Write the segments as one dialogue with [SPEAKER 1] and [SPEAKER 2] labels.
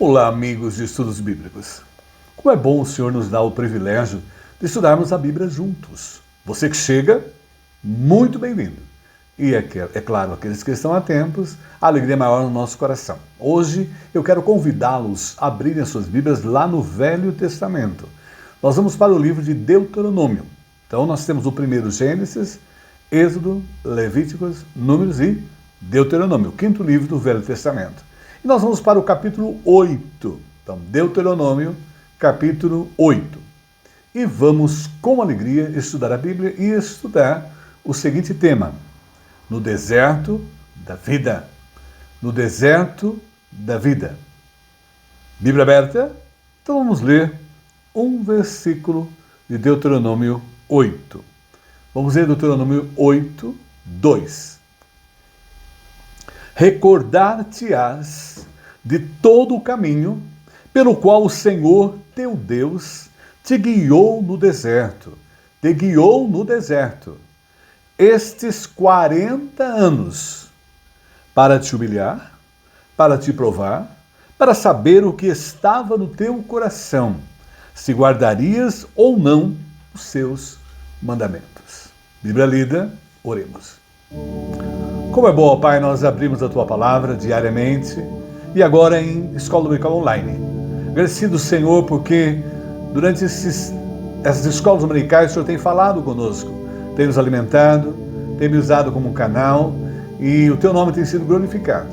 [SPEAKER 1] Olá, amigos de estudos bíblicos. Como é bom o Senhor nos dar o privilégio de estudarmos a Bíblia juntos. Você que chega, muito bem-vindo. E é claro, aqueles que estão atentos, a alegria é maior no nosso coração. Hoje eu quero convidá-los a abrirem as suas Bíblias lá no Velho Testamento. Nós vamos para o livro de Deuteronômio. Então nós temos o primeiro Gênesis, Êxodo, Levíticos, Números e Deuteronômio, o quinto livro do Velho Testamento. E nós vamos para o capítulo 8. Então, Deuteronômio, capítulo 8. E vamos, com alegria, estudar a Bíblia e estudar o seguinte tema: no deserto da vida. No deserto da vida. Bíblia aberta? Então vamos ler um versículo de Deuteronômio 8. Vamos ler Deuteronômio 8, 2. Recordar-te-ás de todo o caminho pelo qual o Senhor teu Deus te guiou no deserto, estes 40 anos, para te humilhar, para te provar, para saber o que estava no teu coração, se guardarias ou não os seus mandamentos. Bíblia lida, oremos. Como é bom, ó Pai, nós abrimos a Tua Palavra diariamente e agora em Escola Dominical Online. Agradecido, Senhor, porque durante essas escolas dominicais o Senhor tem falado conosco, tem nos alimentado, tem me usado como um canal e o Teu nome tem sido glorificado.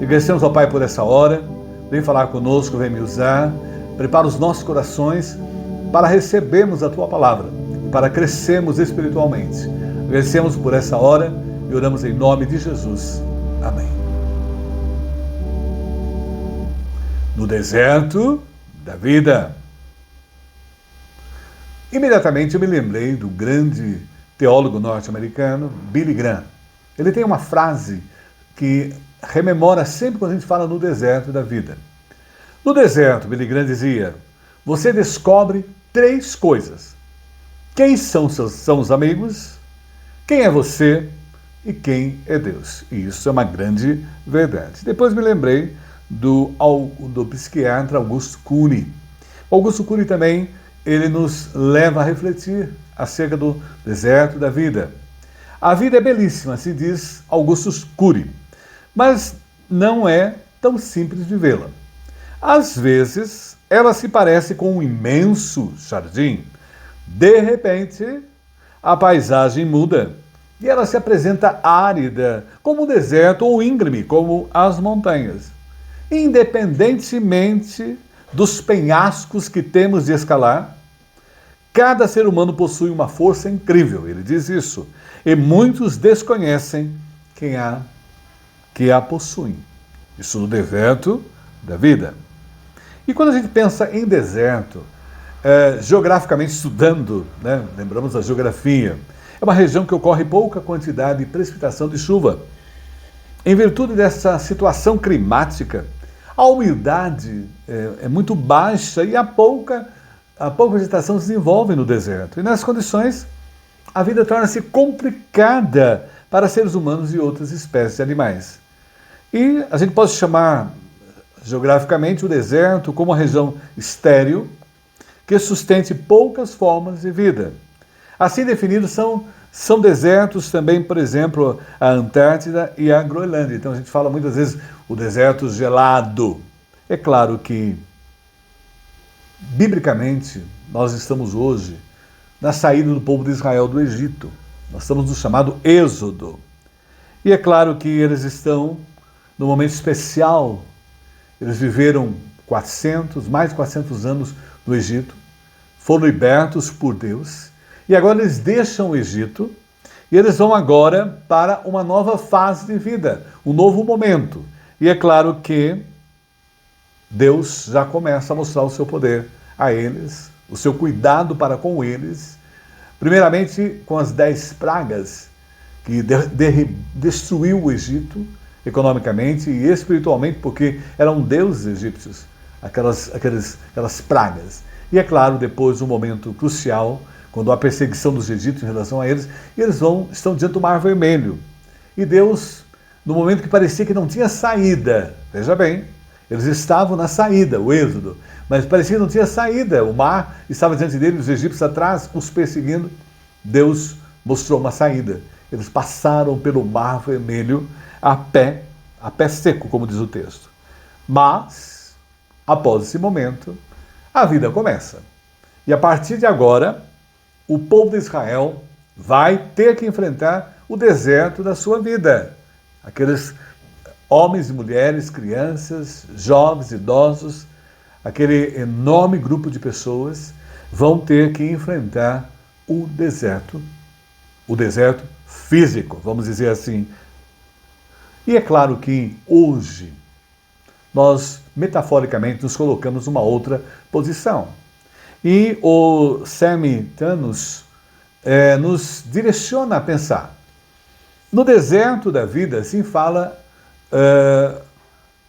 [SPEAKER 1] E agradecemos, ó Pai, por essa hora. Vem falar conosco, vem me usar, prepara os nossos corações para recebermos a Tua Palavra e para crescermos espiritualmente. Agradecemos por essa hora e oramos em nome de Jesus. Amém. No deserto da vida. Imediatamente eu me lembrei do grande teólogo norte-americano Billy Graham. Ele tem uma frase que rememora sempre quando a gente fala no deserto da vida. No deserto, Billy Graham dizia, você descobre 3 coisas. Quem são os amigos, quem é você e quem é Deus. E isso é uma grande verdade. Depois me lembrei do psiquiatra Augusto Cury. Augusto Cury também, ele nos leva a refletir acerca do deserto da vida. A vida é belíssima, se diz Augusto Cury, mas não é tão simples vivê-la. Às vezes, ela se parece com um imenso jardim. De repente, a paisagem muda e ela se apresenta árida, como o deserto, ou íngreme, como as montanhas. Independentemente dos penhascos que temos de escalar, cada ser humano possui uma força incrível, ele diz isso, e muitos desconhecem que a possuem. Isso no deserto da vida. E quando a gente pensa em deserto, geograficamente estudando, né, lembramos da geografia, é uma região que ocorre pouca quantidade de precipitação de chuva. Em virtude dessa situação climática, a umidade é muito baixa e a pouca vegetação se desenvolve no deserto. E nessas condições, a vida torna-se complicada para seres humanos e outras espécies de animais. E a gente pode chamar geograficamente o deserto como uma região estéril que sustente poucas formas de vida. Assim definidos são desertos também, por exemplo, a Antártida e a Groenlândia. Então a gente fala muitas vezes o deserto gelado. É claro que, biblicamente, nós estamos hoje na saída do povo de Israel do Egito. Nós estamos no chamado Êxodo. E é claro que eles estão num momento especial. Eles viveram mais de 400 anos no Egito, foram libertos por Deus, e agora eles deixam o Egito, e eles vão agora para uma nova fase de vida, um novo momento. E é claro que Deus já começa a mostrar o seu poder a eles, o seu cuidado para com eles, primeiramente com as 10 pragas que destruiu o Egito, economicamente e espiritualmente, porque eram deuses egípcios, aquelas pragas. E é claro, depois um momento crucial, quando há perseguição dos egípcios em relação a eles, e eles estão diante do Mar Vermelho. E Deus, no momento que parecia que não tinha saída, veja bem, eles estavam na saída, o Êxodo, mas parecia que não tinha saída, o mar estava diante deles, os egípcios atrás, os perseguindo. Deus mostrou uma saída. Eles passaram pelo Mar Vermelho a pé seco, como diz o texto. Mas, após esse momento, a vida começa. E a partir de agora, o povo de Israel vai ter que enfrentar o deserto da sua vida. Aqueles homens e mulheres, crianças, jovens, idosos, aquele enorme grupo de pessoas vão ter que enfrentar o deserto físico, vamos dizer assim. E é claro que hoje nós, metaforicamente, nos colocamos numa outra posição. E o Sammy Thanos nos direciona a pensar. No deserto da vida, assim fala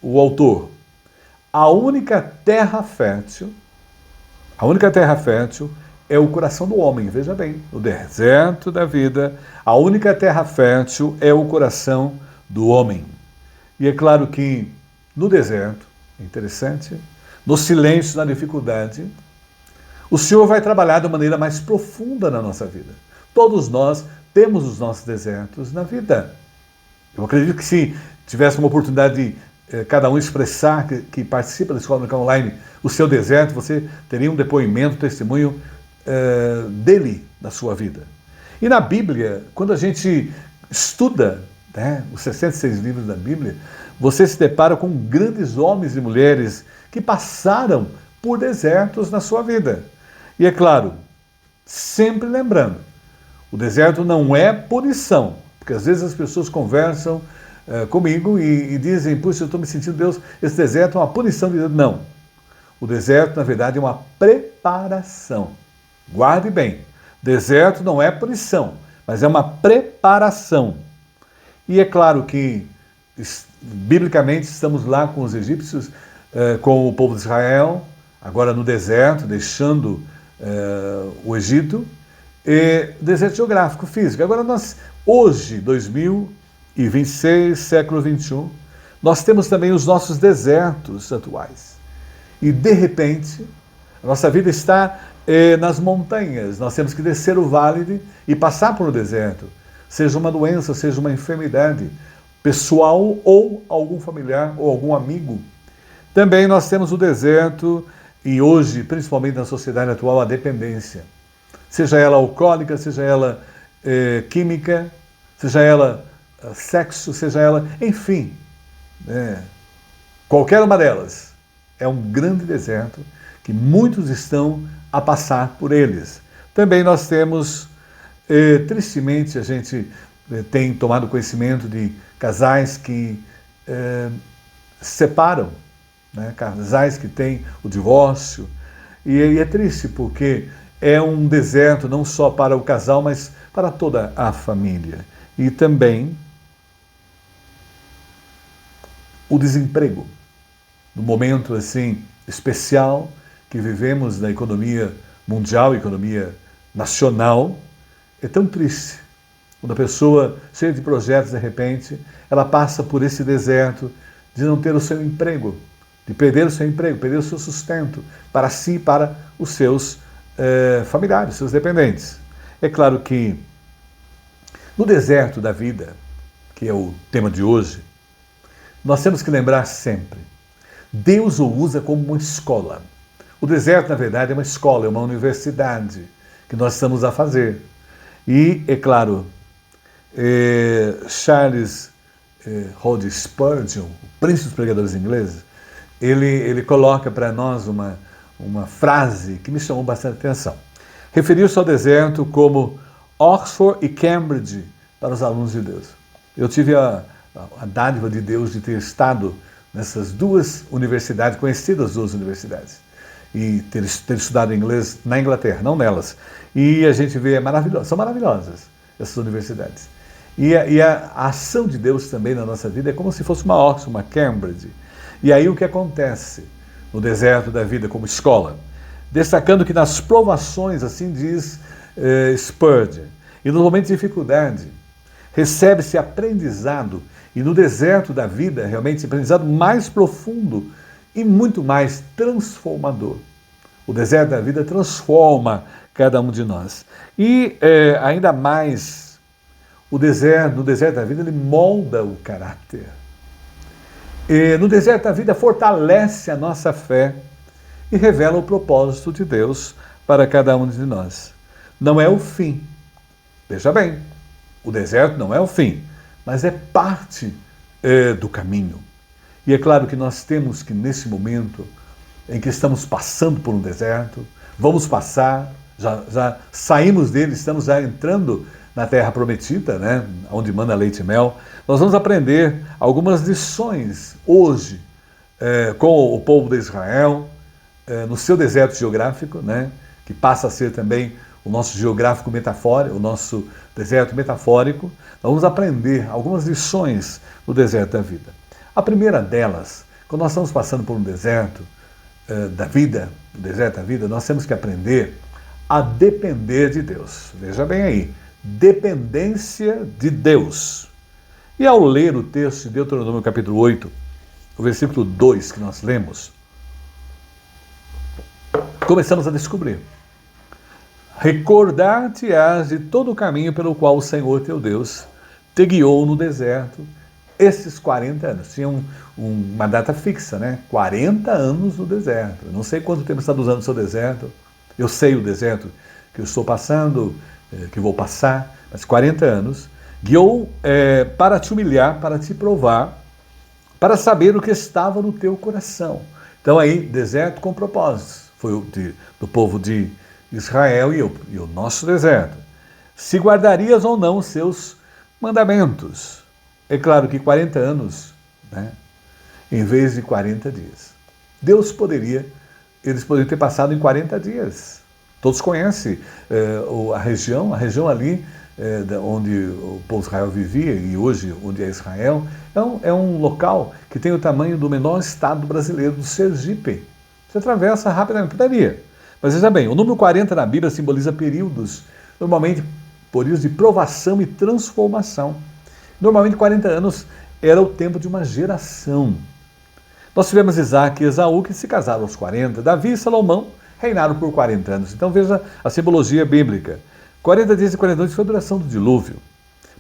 [SPEAKER 1] o autor, a única terra fértil é o coração do homem. Veja bem, no deserto da vida, a única terra fértil é o coração do homem. E é claro que no deserto, é interessante, no silêncio, na dificuldade, O Senhor vai trabalhar de maneira mais profunda na nossa vida. Todos nós temos os nossos desertos na vida. Eu acredito que se tivesse uma oportunidade de cada um expressar que participa da Escola Dominical Online o seu deserto, você teria um depoimento, um testemunho dele na sua vida. E na Bíblia, quando a gente estuda, né, os 66 livros da Bíblia, você se depara com grandes homens e mulheres que passaram por desertos na sua vida. E é claro, sempre lembrando, o deserto não é punição, porque às vezes as pessoas conversam comigo e dizem, puxa, eu estou me sentindo, Deus, esse deserto é uma punição de Deus. Não. O deserto, na verdade, é uma preparação. Guarde bem, deserto não é punição, mas é uma preparação. E é claro que, biblicamente, estamos lá com os egípcios, com o povo de Israel, agora no deserto, deixando o Egito, deserto geográfico, físico. Agora nós, hoje, 2026, século 21, nós temos também os nossos desertos atuais. E, de repente, a nossa vida está nas montanhas. Nós temos que descer o vale e passar por um deserto. Seja uma doença, seja uma enfermidade pessoal ou algum familiar ou algum amigo. Também nós temos o deserto e hoje, principalmente na sociedade atual, a dependência. Seja ela alcoólica, seja ela química, seja ela sexo, seja ela, enfim, qualquer uma delas é um grande deserto que muitos estão a passar por eles. Também nós temos, tristemente, a gente tem tomado conhecimento de casais que separam, né? Casais que têm o divórcio, e é triste porque é um deserto não só para o casal, mas para toda a família. E também o desemprego. No momento assim especial que vivemos na economia mundial, economia nacional, é tão triste. Quando a pessoa, cheia de projetos, de repente, ela passa por esse deserto de não ter o seu emprego, de perder o seu emprego, perder o seu sustento para si e para os seus familiares, seus dependentes. É claro que no deserto da vida, que é o tema de hoje, nós temos que lembrar sempre, Deus o usa como uma escola. O deserto, na verdade, é uma escola, é uma universidade que nós estamos a fazer. E, é claro, Charles Haddon Spurgeon, o príncipe dos pregadores ingleses, ele coloca para nós uma frase que me chamou bastante atenção. Referiu-se ao deserto como Oxford e Cambridge para os alunos de Deus. Eu tive a dádiva de Deus de ter estado nessas duas universidades, conhecidas as duas universidades, e ter estudado inglês na Inglaterra, não nelas. E a gente vê, são maravilhosas essas universidades. E a ação de Deus também na nossa vida é como se fosse uma Oxford, uma Cambridge. E aí o que acontece no deserto da vida como escola? Destacando que nas provações, assim diz Spurgeon, e nos momentos de dificuldade, recebe-se aprendizado, e no deserto da vida, realmente, aprendizado mais profundo e muito mais transformador. O deserto da vida transforma cada um de nós. E ainda mais, no deserto da vida, ele molda o caráter. E no deserto da vida, fortalece a nossa fé e revela o propósito de Deus para cada um de nós. Não é o fim. Veja bem, o deserto não é o fim, mas é parte do caminho. E é claro que nós temos que, nesse momento em que estamos passando por um deserto, vamos passar, já saímos dele, estamos já entrando na terra prometida, né, onde manda leite e mel, nós vamos aprender algumas lições hoje com o povo de Israel, no seu deserto geográfico, né, que passa a ser também o nosso geográfico metafórico, o nosso deserto metafórico. Nós vamos aprender algumas lições no deserto da vida. A primeira delas, quando nós estamos passando por um deserto da vida, o deserto da vida, nós temos que aprender a depender de Deus. Veja bem aí, dependência de Deus. E ao ler o texto de Deuteronômio capítulo 8, o versículo 2 que nós lemos, começamos a descobrir recordar-te-ás de todo o caminho pelo qual o Senhor teu Deus te guiou no deserto esses 40 anos. Tinha uma data fixa, né? 40 anos no deserto. Eu não sei quanto tempo está usando o seu deserto. Eu sei o deserto que eu estou passando, que vou passar, mas 40 anos. Guiou para te humilhar, para te provar, para saber o que estava no teu coração. Então aí, deserto com propósitos. Foi do povo de Israel e o nosso deserto. Se guardarias ou não os seus mandamentos. É claro que 40 anos, né, em vez de 40 dias. Eles poderiam ter passado em 40 dias. Todos conhecem a região ali onde o povo de Israel vivia, e hoje onde é Israel, é um local que tem o tamanho do menor estado brasileiro, do Sergipe. Você atravessa rapidamente, poderia. Mas veja bem, o número 40 na Bíblia simboliza períodos, normalmente períodos de provação e transformação. Normalmente 40 anos era o tempo de uma geração. Nós tivemos Isaac e Esaú que se casaram aos 40, Davi e Salomão reinaram por 40 anos. Então veja a simbologia bíblica. 40 dias e 40 noites foi a duração do dilúvio.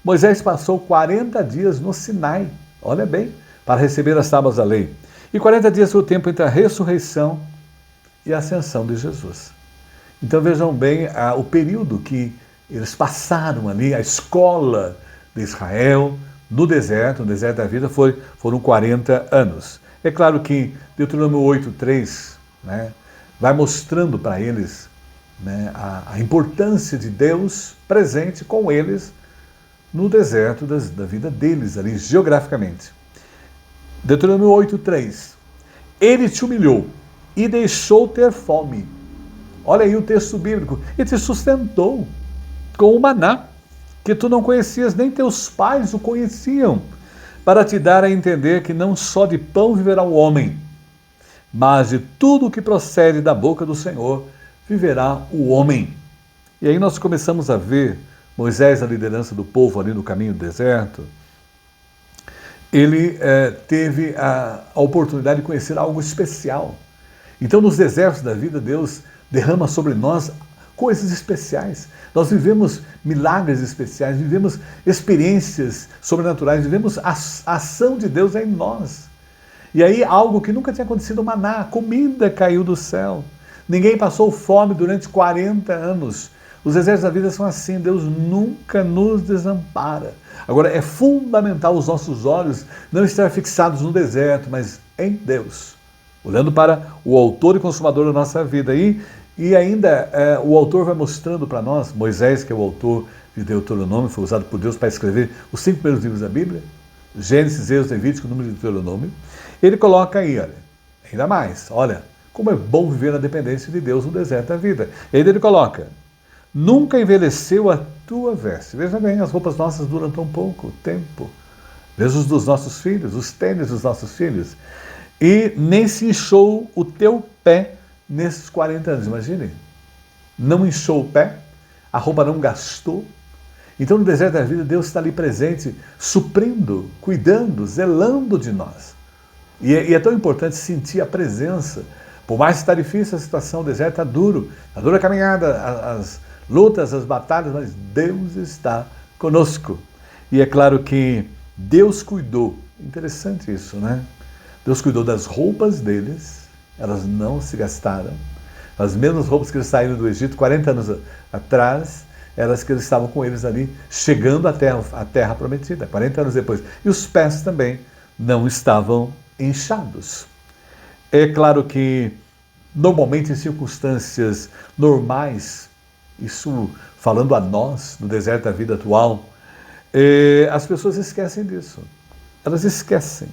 [SPEAKER 1] Moisés passou 40 dias no Sinai, olha bem, para receber as tábuas da lei. E 40 dias foi o tempo entre a ressurreição e a ascensão de Jesus. Então vejam bem o período que eles passaram ali, a escola de Israel, no deserto da vida, foram 40 anos. É claro que Deuteronômio 8:3, né, vai mostrando para eles, né, a importância de Deus presente com eles no deserto da vida deles, ali geograficamente. Deuteronômio 8:3. Ele te humilhou e deixou ter fome. Olha aí o texto bíblico. E te sustentou com o maná, que tu não conhecias, nem teus pais o conheciam, para te dar a entender que não só de pão viverá o homem, mas de tudo o que procede da boca do Senhor viverá o homem. E aí nós começamos a ver Moisés, a liderança do povo ali no caminho do deserto. Ele teve a oportunidade de conhecer algo especial. Então, nos desertos da vida, Deus derrama sobre nós coisas especiais. Nós vivemos milagres especiais, vivemos experiências sobrenaturais, vivemos a ação de Deus em nós. E aí, algo que nunca tinha acontecido, maná, comida caiu do céu. Ninguém passou fome durante 40 anos. Os desertos da vida são assim, Deus nunca nos desampara. Agora, é fundamental os nossos olhos não estar fixados no deserto, mas em Deus. Olhando para o autor e consumador da nossa vida. E ainda o autor vai mostrando para nós, Moisés, que é o autor de Deuteronômio, foi usado por Deus para escrever os 5 primeiros livros da Bíblia, Gênesis, Êxodo, Levítico, Número de Deuteronômio. Ele coloca aí, olha, ainda mais, olha, como é bom viver na dependência de Deus no deserto da vida. E aí ele coloca, nunca envelheceu a tua veste. Veja bem, as roupas nossas duram tão pouco tempo. Veja os dos nossos filhos, os tênis dos nossos filhos. E nem se inchou o teu pé nesses 40 anos, imagine. Não inchou o pé, a roupa não gastou. Então no deserto da vida Deus está ali presente, suprindo, cuidando, zelando de nós. E é tão importante sentir a presença. Por mais que está difícil a situação, o deserto está duro, a dura caminhada, as lutas, as batalhas, mas Deus está conosco. E é claro que Deus cuidou, interessante isso, né? Deus cuidou das roupas deles, elas não se gastaram. As mesmas roupas que eles saíram do Egito 40 anos atrás, elas que eles estavam com eles ali, chegando à terra prometida, 40 anos depois. E os pés também não estavam inchados. É claro que, normalmente, em circunstâncias normais, isso falando a nós, no deserto da vida atual, as pessoas esquecem disso. Elas esquecem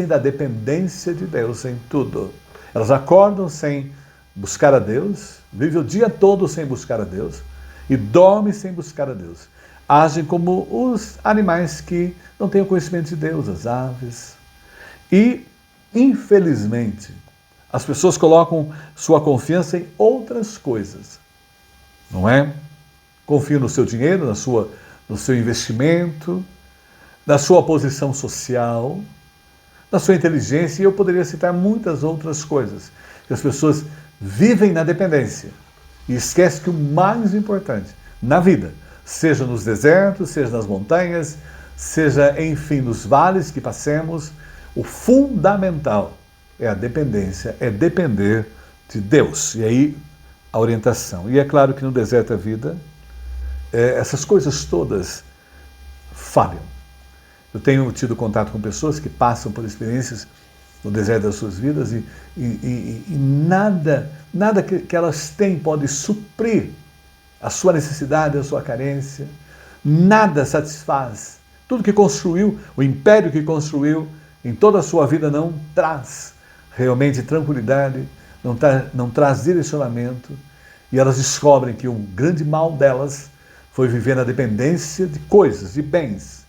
[SPEAKER 1] da dependência de Deus em tudo. Elas acordam sem buscar a Deus, vivem o dia todo sem buscar a Deus e dormem sem buscar a Deus. Agem como os animais que não têm o conhecimento de Deus, as aves. E, infelizmente, as pessoas colocam sua confiança em outras coisas, não é? Confiam no seu dinheiro, no seu investimento, na sua posição social, na sua inteligência, e eu poderia citar muitas outras coisas, que as pessoas vivem na dependência. E esquece que o mais importante na vida, seja nos desertos, seja nas montanhas, seja, enfim, nos vales que passemos, o fundamental é a dependência, é depender de Deus. E aí, a orientação. E é claro que no deserto da vida, essas coisas todas falham. Eu tenho tido contato com pessoas que passam por experiências no deserto das suas vidas e nada que elas têm pode suprir a sua necessidade, a sua carência. Nada satisfaz. Tudo que construiu, o império que construiu em toda a sua vida não traz realmente tranquilidade, não traz direcionamento. E elas descobrem que o grande mal delas foi viver na dependência de coisas, de bens.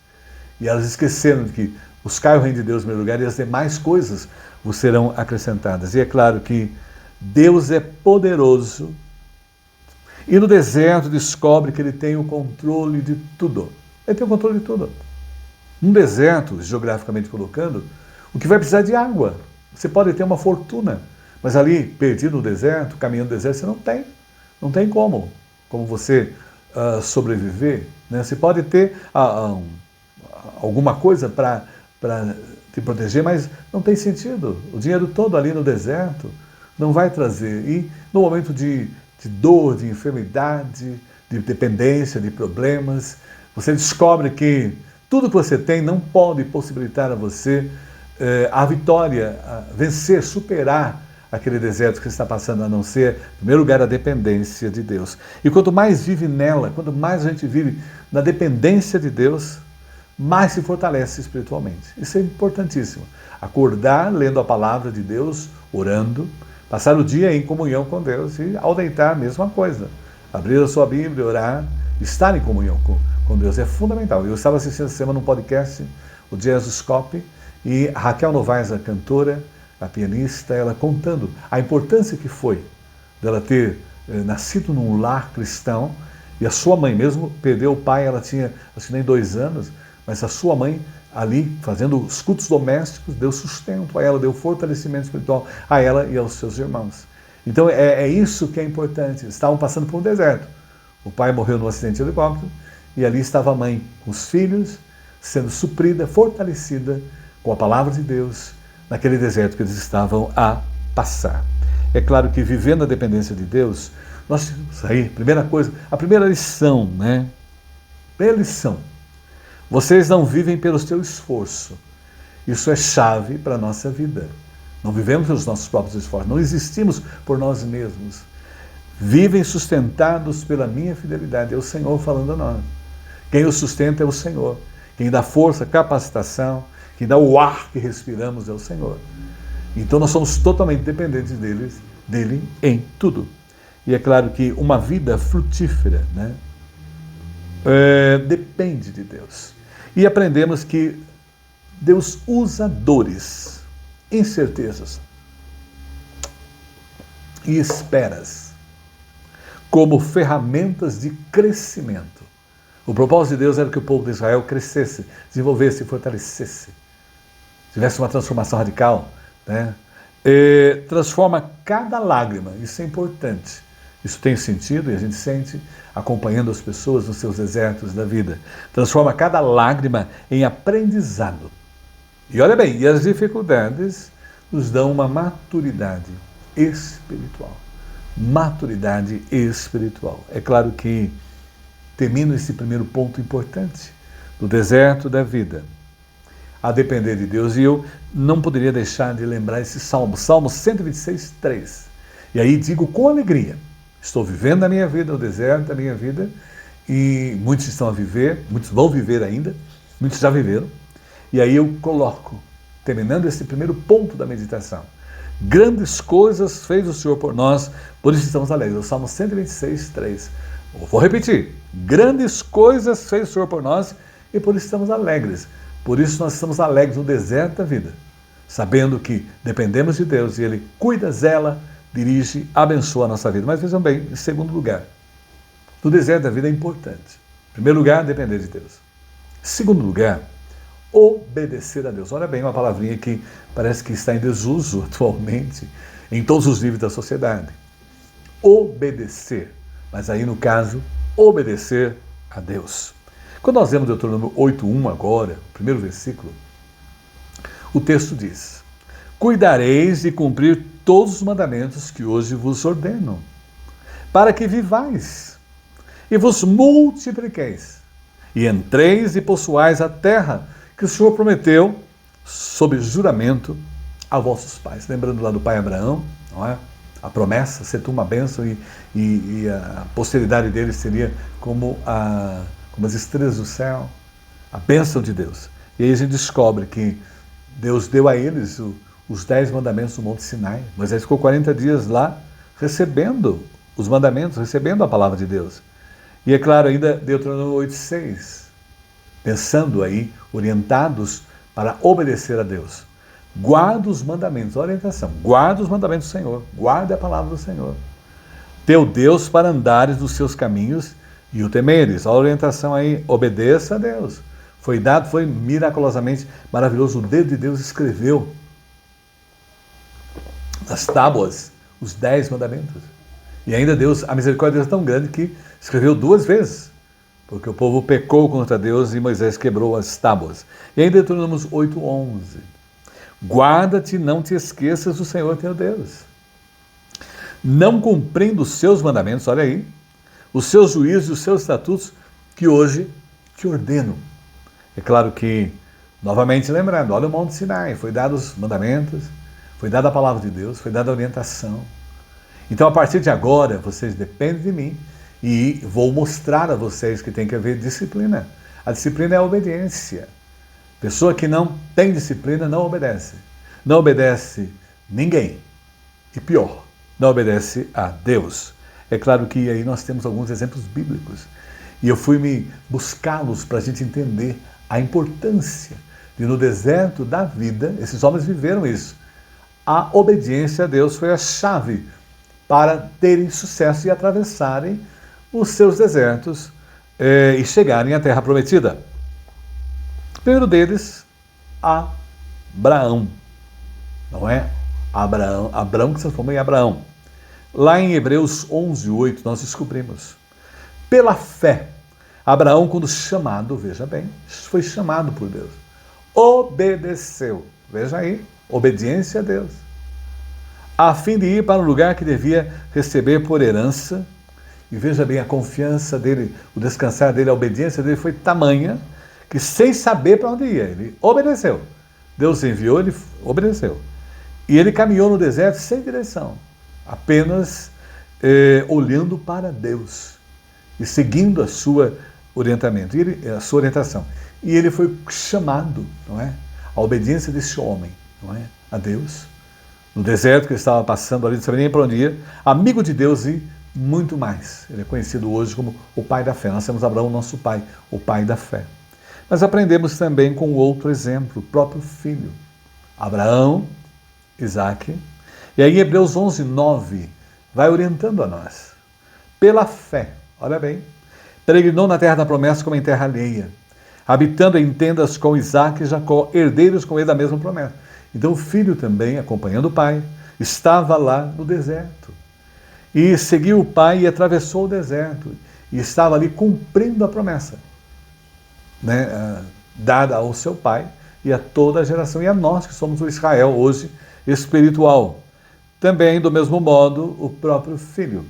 [SPEAKER 1] E elas esqueceram de que buscar o reino de Deus em primeiro lugar e as demais coisas vos serão acrescentadas. E é claro que Deus é poderoso e no deserto descobre que Ele tem o controle de tudo. Ele tem o controle de tudo. No deserto, geograficamente colocando, o que vai precisar de água. Você pode ter uma fortuna, mas ali, perdido no deserto, caminhando no deserto, você não tem como você sobreviver. Né? Você pode ter alguma coisa para te proteger, mas não tem sentido. O dinheiro todo ali no deserto não vai trazer. E no momento de dor, de enfermidade, de dependência, de problemas, você descobre que tudo que você tem não pode possibilitar a você a vitória, a vencer, superar aquele deserto que você está passando, a não ser, em primeiro lugar, a dependência de Deus. E quanto mais vive nela, quanto mais a gente vive na dependência de Deus, mais se fortalece espiritualmente. Isso é importantíssimo. Acordar lendo a palavra de Deus, orando, passar o dia em comunhão com Deus e ao deitar a mesma coisa. Abrir a sua Bíblia, orar, estar em comunhão com Deus é fundamental. Eu estava assistindo essa semana um podcast, o Jesuscope, e a Raquel Novaes, a cantora, a pianista, ela contando a importância que foi dela ter nascido num lar cristão e a sua mãe mesmo perdeu o pai, ela tinha acho que nem 2 anos, mas a sua mãe ali fazendo os cultos domésticos deu sustento a ela, deu fortalecimento espiritual a ela e aos seus irmãos. Então é isso que é importante. Eles estavam passando por um deserto. O pai morreu num acidente de helicóptero e ali estava a mãe com os filhos sendo suprida, fortalecida com a palavra de Deus naquele deserto que eles estavam a passar. É claro que vivendo a dependência de Deus, nós temos aí, primeira coisa, a primeira lição, né? Primeira lição. Vocês não vivem pelo seu esforço. Isso é chave para a nossa vida. Não vivemos pelos nossos próprios esforços, não existimos por nós mesmos. Vivem sustentados pela minha fidelidade. É o Senhor falando a nós. Quem os sustenta é o Senhor. Quem dá força, capacitação, quem dá o ar que respiramos é o Senhor. Então nós somos totalmente dependentes dele em tudo. E é claro que uma vida frutífera, né, depende de Deus. E aprendemos que Deus usa dores, incertezas e esperas como ferramentas de crescimento. O propósito de Deus era que o povo de Israel crescesse, desenvolvesse, fortalecesse, tivesse uma transformação radical, né? Transforma cada lágrima, isso é importante. Isso tem sentido e a gente sente acompanhando as pessoas nos seus desertos da vida. Transforma cada lágrima em aprendizado. E olha bem, e as dificuldades nos dão uma maturidade espiritual. Maturidade espiritual. É claro que termino esse primeiro ponto importante do deserto da vida, a depender de Deus. E eu não poderia deixar de lembrar esse salmo, Salmo 126, 3. E aí digo com alegria, estou vivendo a minha vida, o deserto da minha vida, e muitos estão a viver, muitos vão viver ainda, muitos já viveram. E aí eu coloco, terminando esse primeiro ponto da meditação, grandes coisas fez o Senhor por nós, por isso estamos alegres. O Salmo 126, 3. Vou repetir, grandes coisas fez o Senhor por nós e por isso estamos alegres. Por isso nós estamos alegres no deserto da vida, sabendo que dependemos de Deus e Ele cuida, zela, dirige, abençoa a nossa vida. Mas vejam bem, em segundo lugar, no deserto da vida é importante. Em primeiro lugar, depender de Deus. Em segundo lugar, obedecer a Deus. Olha bem, uma palavrinha que parece que está em desuso atualmente em todos os níveis da sociedade. obedecer. Mas aí, no caso, obedecer a Deus. Quando nós vemos Deuteronômio 8:1 agora, o primeiro versículo, o texto diz: cuidareis de cumprir todos os mandamentos que hoje vos ordeno, para que vivais e vos multipliqueis, e entreis e possuais a terra que o Senhor prometeu sob juramento a vossos pais. Lembrando lá do pai Abraão, não é? A promessa, ser tu uma bênção e a posteridade dele seria como as estrelas do céu, a bênção de Deus. E aí a gente descobre que Deus deu a eles os 10 mandamentos do Monte Sinai. Moisés ficou 40 dias lá recebendo os mandamentos, recebendo a palavra de Deus. E é claro, ainda Deuteronômio 8:6, pensando aí, orientados para obedecer a Deus. Guarda os mandamentos, a orientação, guarda os mandamentos do Senhor, guarda a palavra do Senhor. Teu Deus para andares nos seus caminhos e o temeres. A orientação aí, obedeça a Deus. Foi dado, foi miraculosamente maravilhoso. O dedo de Deus escreveu nas tábuas os 10 mandamentos. E ainda Deus, a misericórdia de Deus é tão grande que escreveu 2 vezes. Porque o povo pecou contra Deus e Moisés quebrou as tábuas. E ainda Deuteronômio 8:11. Guarda-te, não te esqueças do Senhor teu Deus. Não cumprindo os seus mandamentos, olha aí, os seus juízos e os seus estatutos que hoje te ordeno. É claro que, novamente lembrando, olha o Monte Sinai, foi dado os mandamentos, foi dada a palavra de Deus, foi dada a orientação. Então, a partir de agora, vocês dependem de mim e vou mostrar a vocês que tem que haver disciplina. A disciplina é a obediência. Pessoa que não tem disciplina não obedece. Não obedece ninguém. E pior, não obedece a Deus. É claro que aí nós temos alguns exemplos bíblicos. E eu fui me buscá-los para a gente entender a importância de, no deserto da vida, esses homens viveram isso. A obediência a Deus foi a chave para terem sucesso e atravessarem os seus desertos e chegarem à Terra Prometida. O primeiro deles, Abraão. Não é Abraão que se transformou em Abraão. Lá em Hebreus 11:8 nós descobrimos. Pela fé, Abraão, quando chamado, veja bem, foi chamado por Deus. Obedeceu. Veja aí, obediência a Deus. A fim de ir para um lugar que devia receber por herança. E veja bem, a confiança dele, o descansar dele, a obediência dele foi tamanha que, sem saber para onde ia, ele obedeceu. Deus enviou, ele obedeceu. E ele caminhou no deserto sem direção, apenas olhando para Deus e seguindo a sua orientamento, a sua orientação. E ele foi chamado, não é? A obediência desse homem, não é? A Deus, no deserto que ele estava passando ali, não sabia nem para onde ia, amigo de Deus e muito mais. Ele é conhecido hoje como o pai da fé. Nós temos Abraão, nosso pai, o pai da fé. Mas aprendemos também com outro exemplo, o próprio filho. Abraão, Isaque. E aí em Hebreus 11:9 vai orientando a nós. Pela fé, olha bem, peregrinou na terra da promessa como em terra alheia, habitando em tendas com Isaque e Jacó, herdeiros com ele da mesma promessa. Então o filho também, acompanhando o pai, estava lá no deserto. E seguiu o pai e atravessou o deserto. E estava ali cumprindo a promessa, né, dada ao seu pai e a toda a geração. E a nós que somos o Israel hoje espiritual. Também, do mesmo modo, o próprio filho.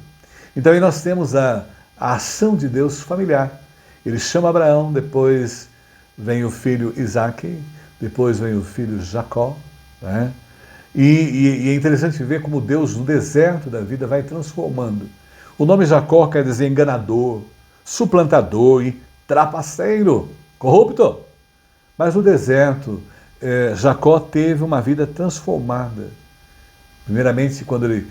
[SPEAKER 1] Então aí nós temos a ação de Deus familiar. Ele chama Abraão, depois vem o filho Isaque, depois vem o filho Jacó, né? E é interessante ver como Deus, no deserto da vida, vai transformando. O nome Jacó quer dizer enganador, suplantador e trapaceiro, corrupto. Mas no deserto, Jacó teve uma vida transformada. Primeiramente, quando ele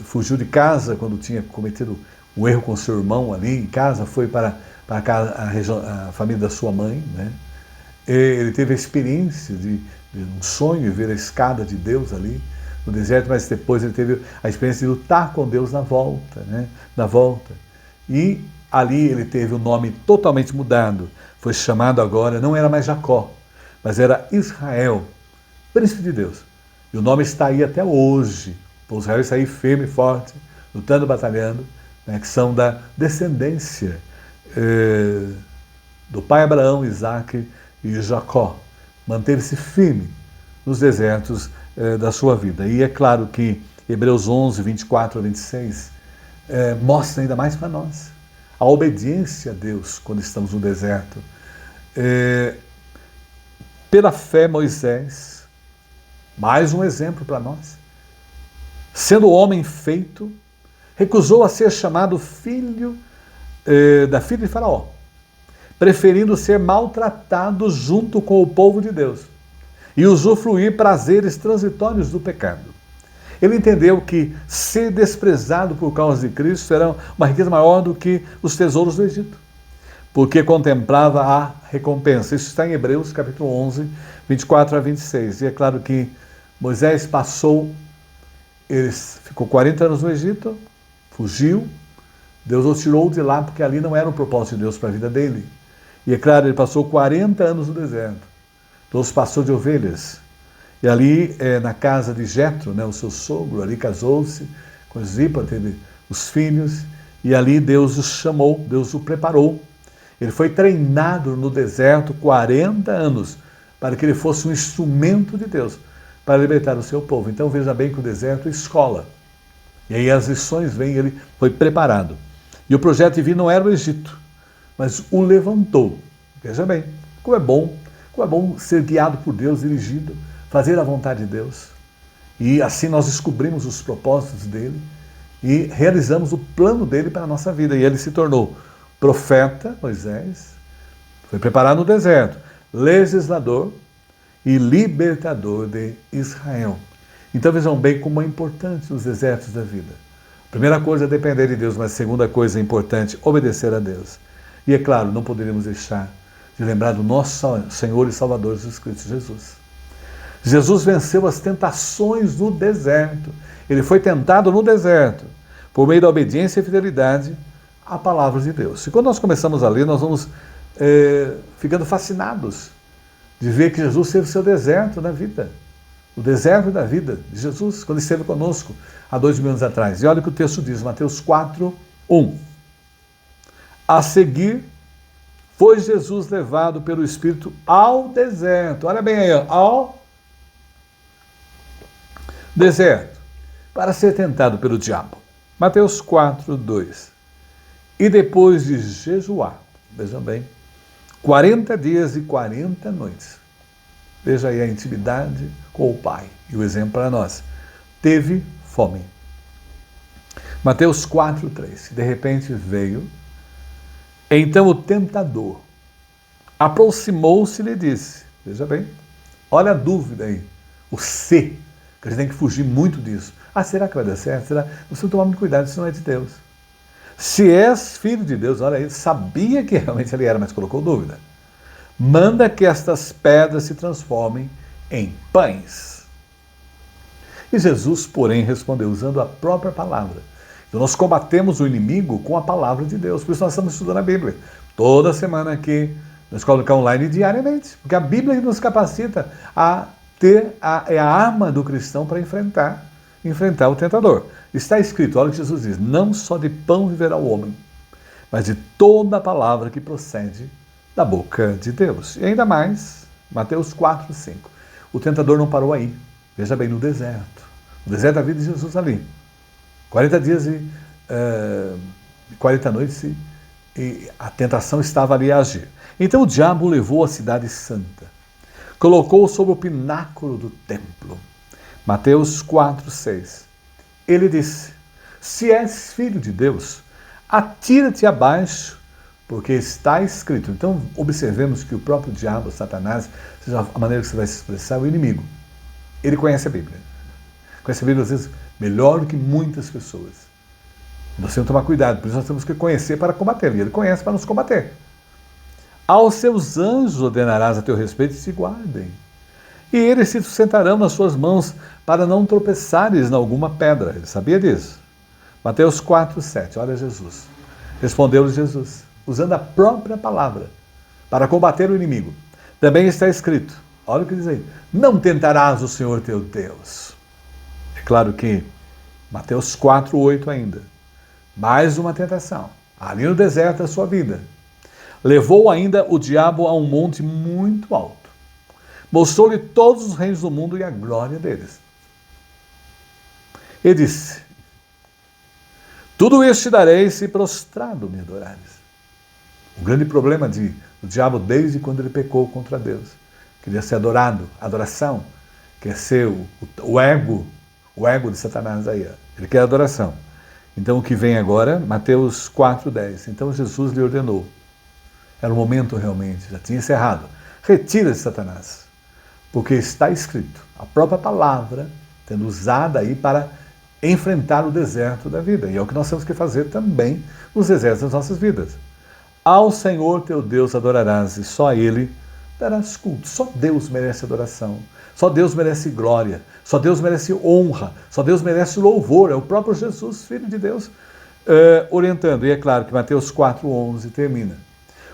[SPEAKER 1] fugiu de casa, quando tinha cometido o erro com seu irmão ali em casa, foi para a família da sua mãe, né? Ele teve a experiência de um sonho, de ver a escada de Deus ali no deserto, mas depois ele teve a experiência de lutar com Deus na volta, né? Na volta. E ali ele teve o nome totalmente mudado. Foi chamado agora, não era mais Jacó, mas era Israel, príncipe de Deus. E o nome está aí até hoje. O Israel está aí firme e forte lutando, batalhando, né, que são da descendência do pai Abraão, Isaac e Jacó. Manteve-se firme nos desertos da sua vida. E é claro que Hebreus 11, 24 a 26 mostra ainda mais para nós a obediência a Deus quando estamos no deserto. Pela fé, Moisés, mais um exemplo para nós, sendo homem feito, recusou a ser chamado filho da filha de Faraó, preferindo ser maltratado junto com o povo de Deus e usufruir prazeres transitórios do pecado. Ele entendeu que ser desprezado por causa de Cristo era uma riqueza maior do que os tesouros do Egito, porque contemplava a recompensa. Isso está em Hebreus capítulo 11, 24 a 26. E é claro que Moisés ficou 40 anos no Egito, fugiu, Deus o tirou de lá porque ali não era o propósito de Deus para a vida dele. E é claro, ele passou 40 anos no deserto, todos pastor de ovelhas. E ali, na casa de Jetro, né, o seu sogro, ali casou-se com Zipa, teve os filhos, e ali Deus o chamou, Deus o preparou. Ele foi treinado no deserto 40 anos para que ele fosse um instrumento de Deus para libertar o seu povo. Então veja bem que o deserto é escola. E aí as lições vêm, ele foi preparado. E o projeto divino não era o Egito, mas o levantou. Veja bem, como é bom ser guiado por Deus, dirigido, fazer a vontade de Deus. E assim nós descobrimos os propósitos dele e realizamos o plano dele para a nossa vida. E ele se tornou profeta, Moisés, foi preparado no deserto, legislador e libertador de Israel. Então vejam bem como é importante os desertos da vida. A primeira coisa é depender de Deus, mas a segunda coisa é importante, obedecer a Deus. E é claro, não poderíamos deixar de lembrar do nosso Senhor e Salvador Jesus Cristo Jesus. Jesus venceu as tentações no deserto. Ele foi tentado no deserto, por meio da obediência e fidelidade à palavra de Deus. E quando nós começamos a ler, nós vamos ficando fascinados de ver que Jesus teve o seu deserto na vida. O deserto da vida de Jesus, quando esteve conosco há 2000 anos atrás. E olha o que o texto diz, Mateus 4, 1. A seguir, foi Jesus levado pelo Espírito ao deserto. Olha bem aí, ao deserto, para ser tentado pelo diabo. Mateus 4, 2. E depois de jejuar, vejam bem, 40 dias e 40 noites. Veja aí a intimidade com o Pai e o exemplo para nós. Teve fome. Mateus 4, 3. De repente veio. Então o tentador aproximou-se e lhe disse, veja bem, olha a dúvida aí, o se, que a gente tem que fugir muito disso. Ah, será que vai dar certo? Será? Você tem que tomar muito cuidado, isso não é de Deus. Se és filho de Deus, olha, ele sabia que realmente ele era, mas colocou dúvida. Manda que estas pedras se transformem em pães. E Jesus, porém, respondeu usando a própria palavra. Então nós combatemos o inimigo com a palavra de Deus. Por isso nós estamos estudando a Bíblia. Toda semana aqui, na Escola Online, diariamente. Porque a Bíblia nos capacita a ter a arma do cristão para enfrentar o tentador. Está escrito, olha o que Jesus diz, não só de pão viverá o homem, mas de toda a palavra que procede da boca de Deus. E ainda mais, Mateus 4, 5. O tentador não parou aí. Veja bem, no deserto. No deserto da vida de Jesus ali. 40 dias e 40 noites e a tentação estava ali a agir. Então o diabo o levou à cidade santa. Colocou-o sobre o pináculo do templo. Mateus 4, 6. Ele disse, se és filho de Deus, atira-te abaixo, porque está escrito. Então, observemos que o próprio diabo, Satanás, seja a maneira que você vai se expressar, o inimigo, ele conhece a Bíblia. Conhece a Bíblia, às vezes, melhor do que muitas pessoas. Nós temos que tomar cuidado, por isso nós temos que conhecer para combater. E ele conhece para nos combater. Aos seus anjos ordenarás a teu respeito e se guardem. E eles se sustentarão nas suas mãos para não tropeçares em alguma pedra. Ele sabia disso. Mateus 4, 7. Olha Jesus. Respondeu-lhe Jesus, usando a própria palavra, para combater o inimigo. Também está escrito, olha o que diz aí, não tentarás o Senhor teu Deus. É claro que Mateus 4, 8 ainda. Mais uma tentação. Ali no deserto da sua vida. Levou ainda o diabo a um monte muito alto. Mostrou-lhe todos os reinos do mundo e a glória deles. E disse: tudo isso te darei se prostrado me adorares. O grande problema do diabo desde quando ele pecou contra Deus. Queria ser adorado, adoração. Quer ser o ego de Satanás aí. Ele quer adoração. Então o que vem agora, Mateus 4,10. Então Jesus lhe ordenou. Era o momento realmente, já tinha encerrado. Retira-se, Satanás. Porque está escrito, a própria palavra, sendo usada aí para enfrentar o deserto da vida. E é o que nós temos que fazer também nos desertos das nossas vidas. Ao Senhor teu Deus adorarás e só a Ele darás culto. Só Deus merece adoração. Só Deus merece glória. Só Deus merece honra. Só Deus merece louvor. É o próprio Jesus, Filho de Deus, orientando. E é claro que Mateus 4,11 termina.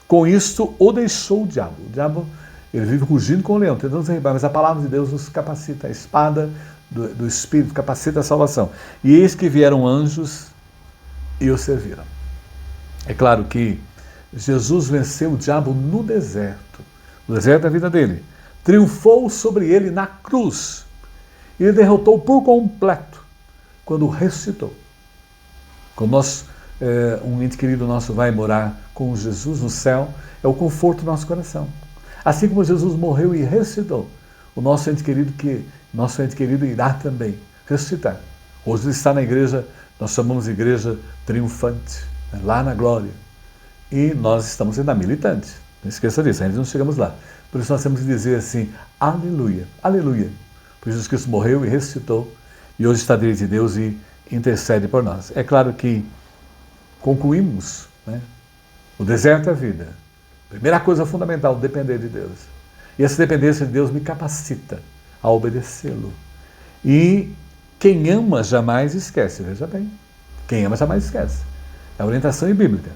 [SPEAKER 1] Com isto o deixou o diabo. O diabo, ele vive rugindo com o leão, tentando derribar, mas a palavra de Deus nos capacita. A espada do Espírito capacita a salvação. E eis que vieram anjos e o serviram. É claro que Jesus venceu o diabo no deserto da vida dele. Triunfou sobre ele na cruz. E ele derrotou por completo quando ressuscitou. Quando um ente querido nosso vai morar com Jesus no céu, é o conforto do nosso coração. Assim como Jesus morreu e ressuscitou, o nosso ente querido irá também ressuscitar. Hoje ele está na igreja, nós chamamos de igreja triunfante, lá na glória. E nós estamos ainda militantes. Não esqueça disso, ainda não chegamos lá. Por isso nós temos que dizer assim, aleluia, aleluia. Por Jesus Cristo morreu e ressuscitou, e hoje está diante de Deus e intercede por nós. É claro que concluímos, o deserto da vida. Primeira coisa fundamental, depender de Deus. E essa dependência de Deus me capacita a obedecê-lo. E quem ama jamais esquece, veja bem. Quem ama jamais esquece. É a orientação bíblica.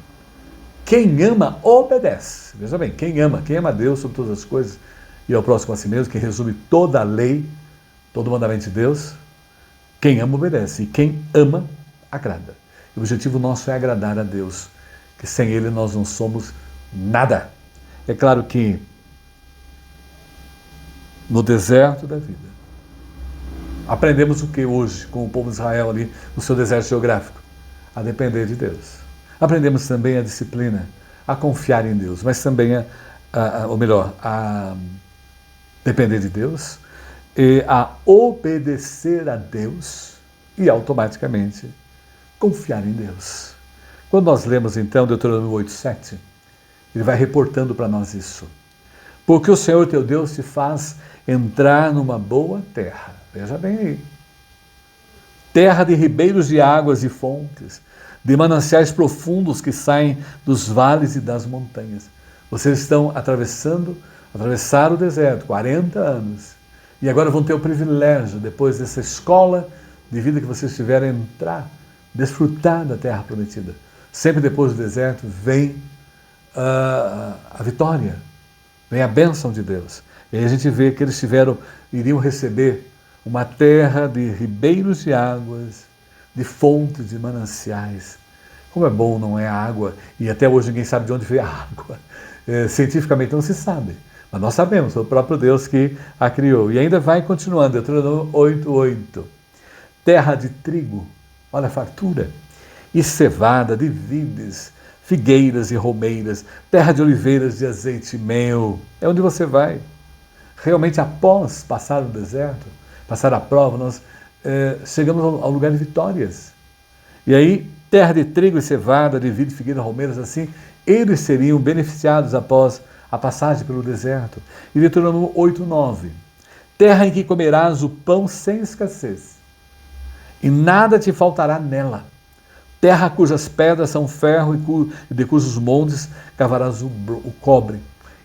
[SPEAKER 1] Quem ama, obedece. Veja bem, quem ama a Deus sobre todas as coisas e ao próximo a si mesmo, que resume toda a lei, todo o mandamento de Deus, quem ama, obedece. E quem ama, agrada. E o objetivo nosso é agradar a Deus, que sem Ele nós não somos nada. É claro que no deserto da vida, aprendemos o que hoje com o povo de Israel ali no seu deserto geográfico? A depender de Deus. Aprendemos também a disciplina, a confiar em Deus, mas também a depender de Deus e a obedecer a Deus e automaticamente confiar em Deus. Quando nós lemos então Deuteronômio 8,7, ele vai reportando para nós isso. Porque o Senhor teu Deus te faz entrar numa boa terra. Veja bem aí. Terra de ribeiros de águas e fontes, de mananciais profundos que saem dos vales e das montanhas. Vocês estão atravessaram o deserto, 40 anos, e agora vão ter o privilégio, depois dessa escola de vida que vocês tiveram, entrar, desfrutar da terra prometida. Sempre depois do deserto vem a vitória, vem a bênção de Deus. E aí a gente vê que eles iriam receber uma terra de ribeiros de águas, de fontes, de mananciais. Como é bom, não é a água, e até hoje ninguém sabe de onde veio a água. Cientificamente não se sabe, mas nós sabemos, foi o próprio Deus que a criou. E ainda vai continuando, Deuteronômio 8,8. Terra de trigo, olha a fartura, e cevada de vides, figueiras e romeiras, terra de oliveiras de azeite e mel. É onde você vai. Realmente, após passar o deserto, passar a prova, nós chegamos ao lugar de vitórias. E aí, terra de trigo e cevada, de vidro, figueira, romeiras, assim, eles seriam beneficiados após a passagem pelo deserto. E Deuteronômio 8,9. Terra em que comerás o pão sem escassez, e nada te faltará nela. Terra cujas pedras são ferro e de cujos montes cavarás o cobre.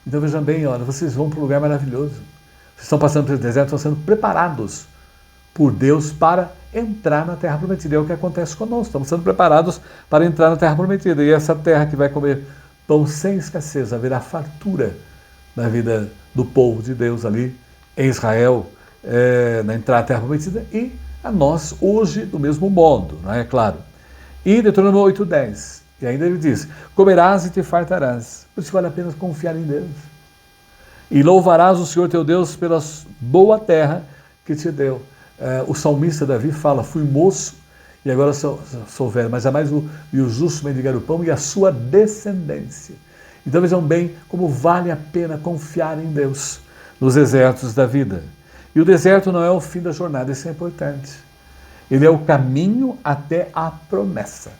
[SPEAKER 1] Então vejam bem, olha, vocês vão para um lugar maravilhoso. Vocês estão passando pelo deserto, estão sendo preparados por Deus para entrar na terra prometida. É o que acontece conosco, estamos sendo preparados para entrar na terra prometida. E essa terra que vai comer pão sem escassez, haverá fartura na vida do povo de Deus ali em Israel, na entrada na terra prometida, e a nós hoje do mesmo modo, não é claro. E Deuteronômio 8:10. E ainda ele diz, comerás e te fartarás. Por isso vale a pena confiar em Deus. E louvarás o Senhor teu Deus pela boa terra que te deu. O salmista Davi fala, fui moço e agora sou velho, mas é mais o justo mendigar o pão e a sua descendência. Então vejam bem como vale a pena confiar em Deus nos desertos da vida. E o deserto não é o fim da jornada, isso é importante. Ele é o caminho até a promessa.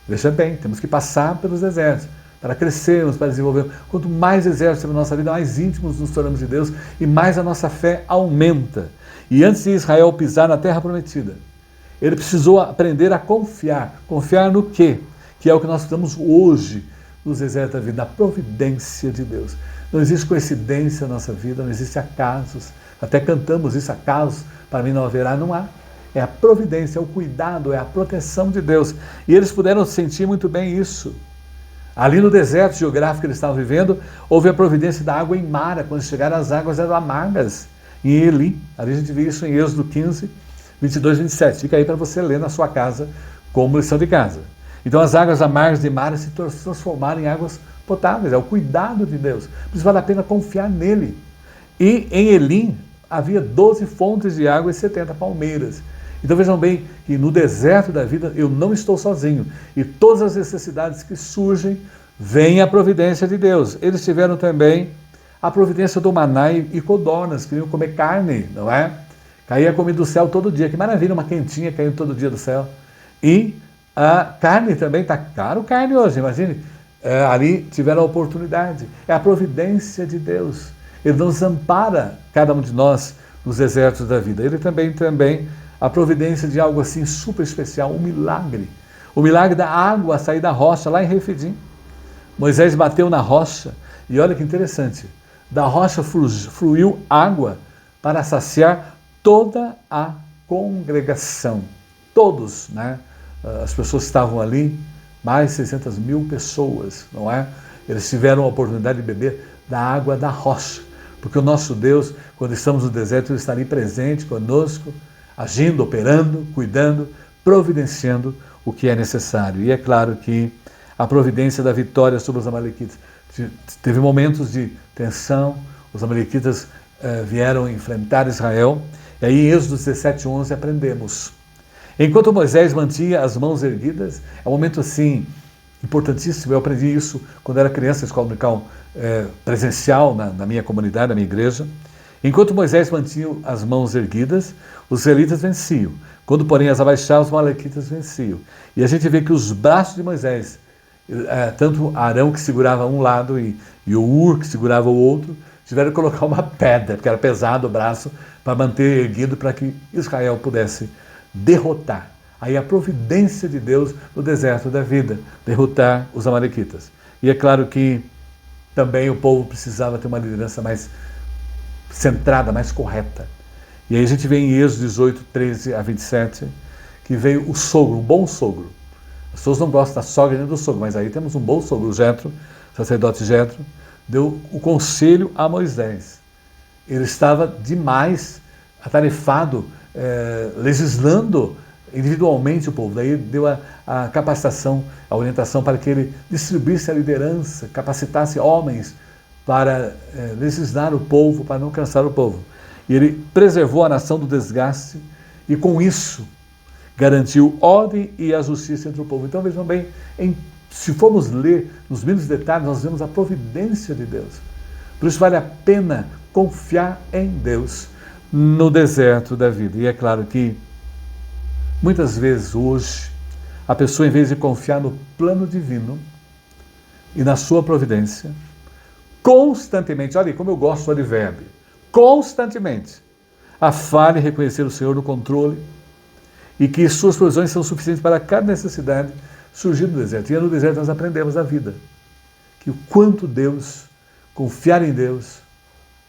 [SPEAKER 1] Veja bem, temos que passar pelos desertos para crescermos, para desenvolvermos. Quanto mais desertos temos na nossa vida, mais íntimos nos tornamos de Deus e mais a nossa fé aumenta. E antes de Israel pisar na terra prometida, ele precisou aprender a confiar. Confiar no quê? Que é o que nós precisamos hoje nos desertos da vida, na providência de Deus. Não existe coincidência na nossa vida, não existe acasos. Até cantamos isso, acasos, para mim não haverá, não há. É a providência, é o cuidado, é a proteção de Deus. E eles puderam sentir muito bem isso. Ali no deserto geográfico que eles estavam vivendo, houve a providência da água em Mara. Quando chegaram as águas eram amargas. Em Eli, ali a gente vê isso em Êxodo 15, 22, 27. Fica aí para você ler na sua casa, como lição de casa. Então as águas amargas de Mara se transformaram em águas potáveis. É o cuidado de Deus. Por isso vale a pena confiar nele. E em Elim havia 12 fontes de água e 70 palmeiras. Então vejam bem que no deserto da vida eu não estou sozinho. E todas as necessidades que surgem, vem a providência de Deus. Eles tiveram também a providência do maná e codornas, queriam comer carne, não é? Caía comida do céu todo dia. Que maravilha, uma quentinha caindo todo dia do céu. E a carne também, está caro carne hoje, imagine. Ali tiveram a oportunidade. É a providência de Deus. Ele nos ampara, cada um de nós, nos desertos da vida. Ele também a providência de algo assim super especial, um milagre. O milagre da água sair da rocha, lá em Refidim. Moisés bateu na rocha, e olha que interessante, da rocha fluiu água para saciar toda a congregação. Todos, né? As pessoas que estavam ali, mais de 600 mil pessoas, não é? Eles tiveram a oportunidade de beber da água da rocha. Porque o nosso Deus, quando estamos no deserto, Ele está ali presente conosco, agindo, operando, cuidando, providenciando o que é necessário. E é claro que a providência da vitória sobre os amalequitas. Teve momentos de tensão, os amalequitas vieram enfrentar Israel, e aí em Êxodo 17:11 aprendemos. Enquanto Moisés mantinha as mãos erguidas, é um momento assim importantíssimo, eu aprendi isso quando era criança, na escola dominical presencial, na minha comunidade, na minha igreja. Enquanto Moisés mantinha as mãos erguidas, os israelitas venciam. Quando, porém, as abaixava, os amalequitas venciam. E a gente vê que os braços de Moisés, tanto Arão que segurava um lado e o Ur que segurava o outro, tiveram que colocar uma pedra, porque era pesado o braço, para manter erguido, para que Israel pudesse derrotar. Aí a providência de Deus no deserto da vida, derrotar os amalequitas. E é claro que também o povo precisava ter uma liderança mais centrada, mais correta. E aí a gente vê em Êxodo 18, 13 a 27, que veio o sogro, um bom sogro. As pessoas não gostam da sogra nem do sogro, mas aí temos um bom sogro, o Jetro, o sacerdote Jetro, deu o conselho a Moisés. Ele estava demais atarefado, legislando individualmente o povo. Daí deu a capacitação, a orientação para que ele distribuísse a liderança, capacitasse homens para legislar o povo, para não cansar o povo. E ele preservou a nação do desgaste e com isso garantiu ordem e a justiça entre o povo. Então vejam bem, se formos ler nos mínimos detalhes, nós vemos a providência de Deus. Por isso vale a pena confiar em Deus no deserto da vida. E é claro que muitas vezes hoje, a pessoa, em vez de confiar no plano divino e na sua providência, constantemente, olha aí como eu gosto do advérbio, constantemente, afale reconhecer o Senhor no controle e que suas provisões são suficientes para cada necessidade surgir no deserto. E no deserto nós aprendemos a vida, que o quanto Deus, confiar em Deus,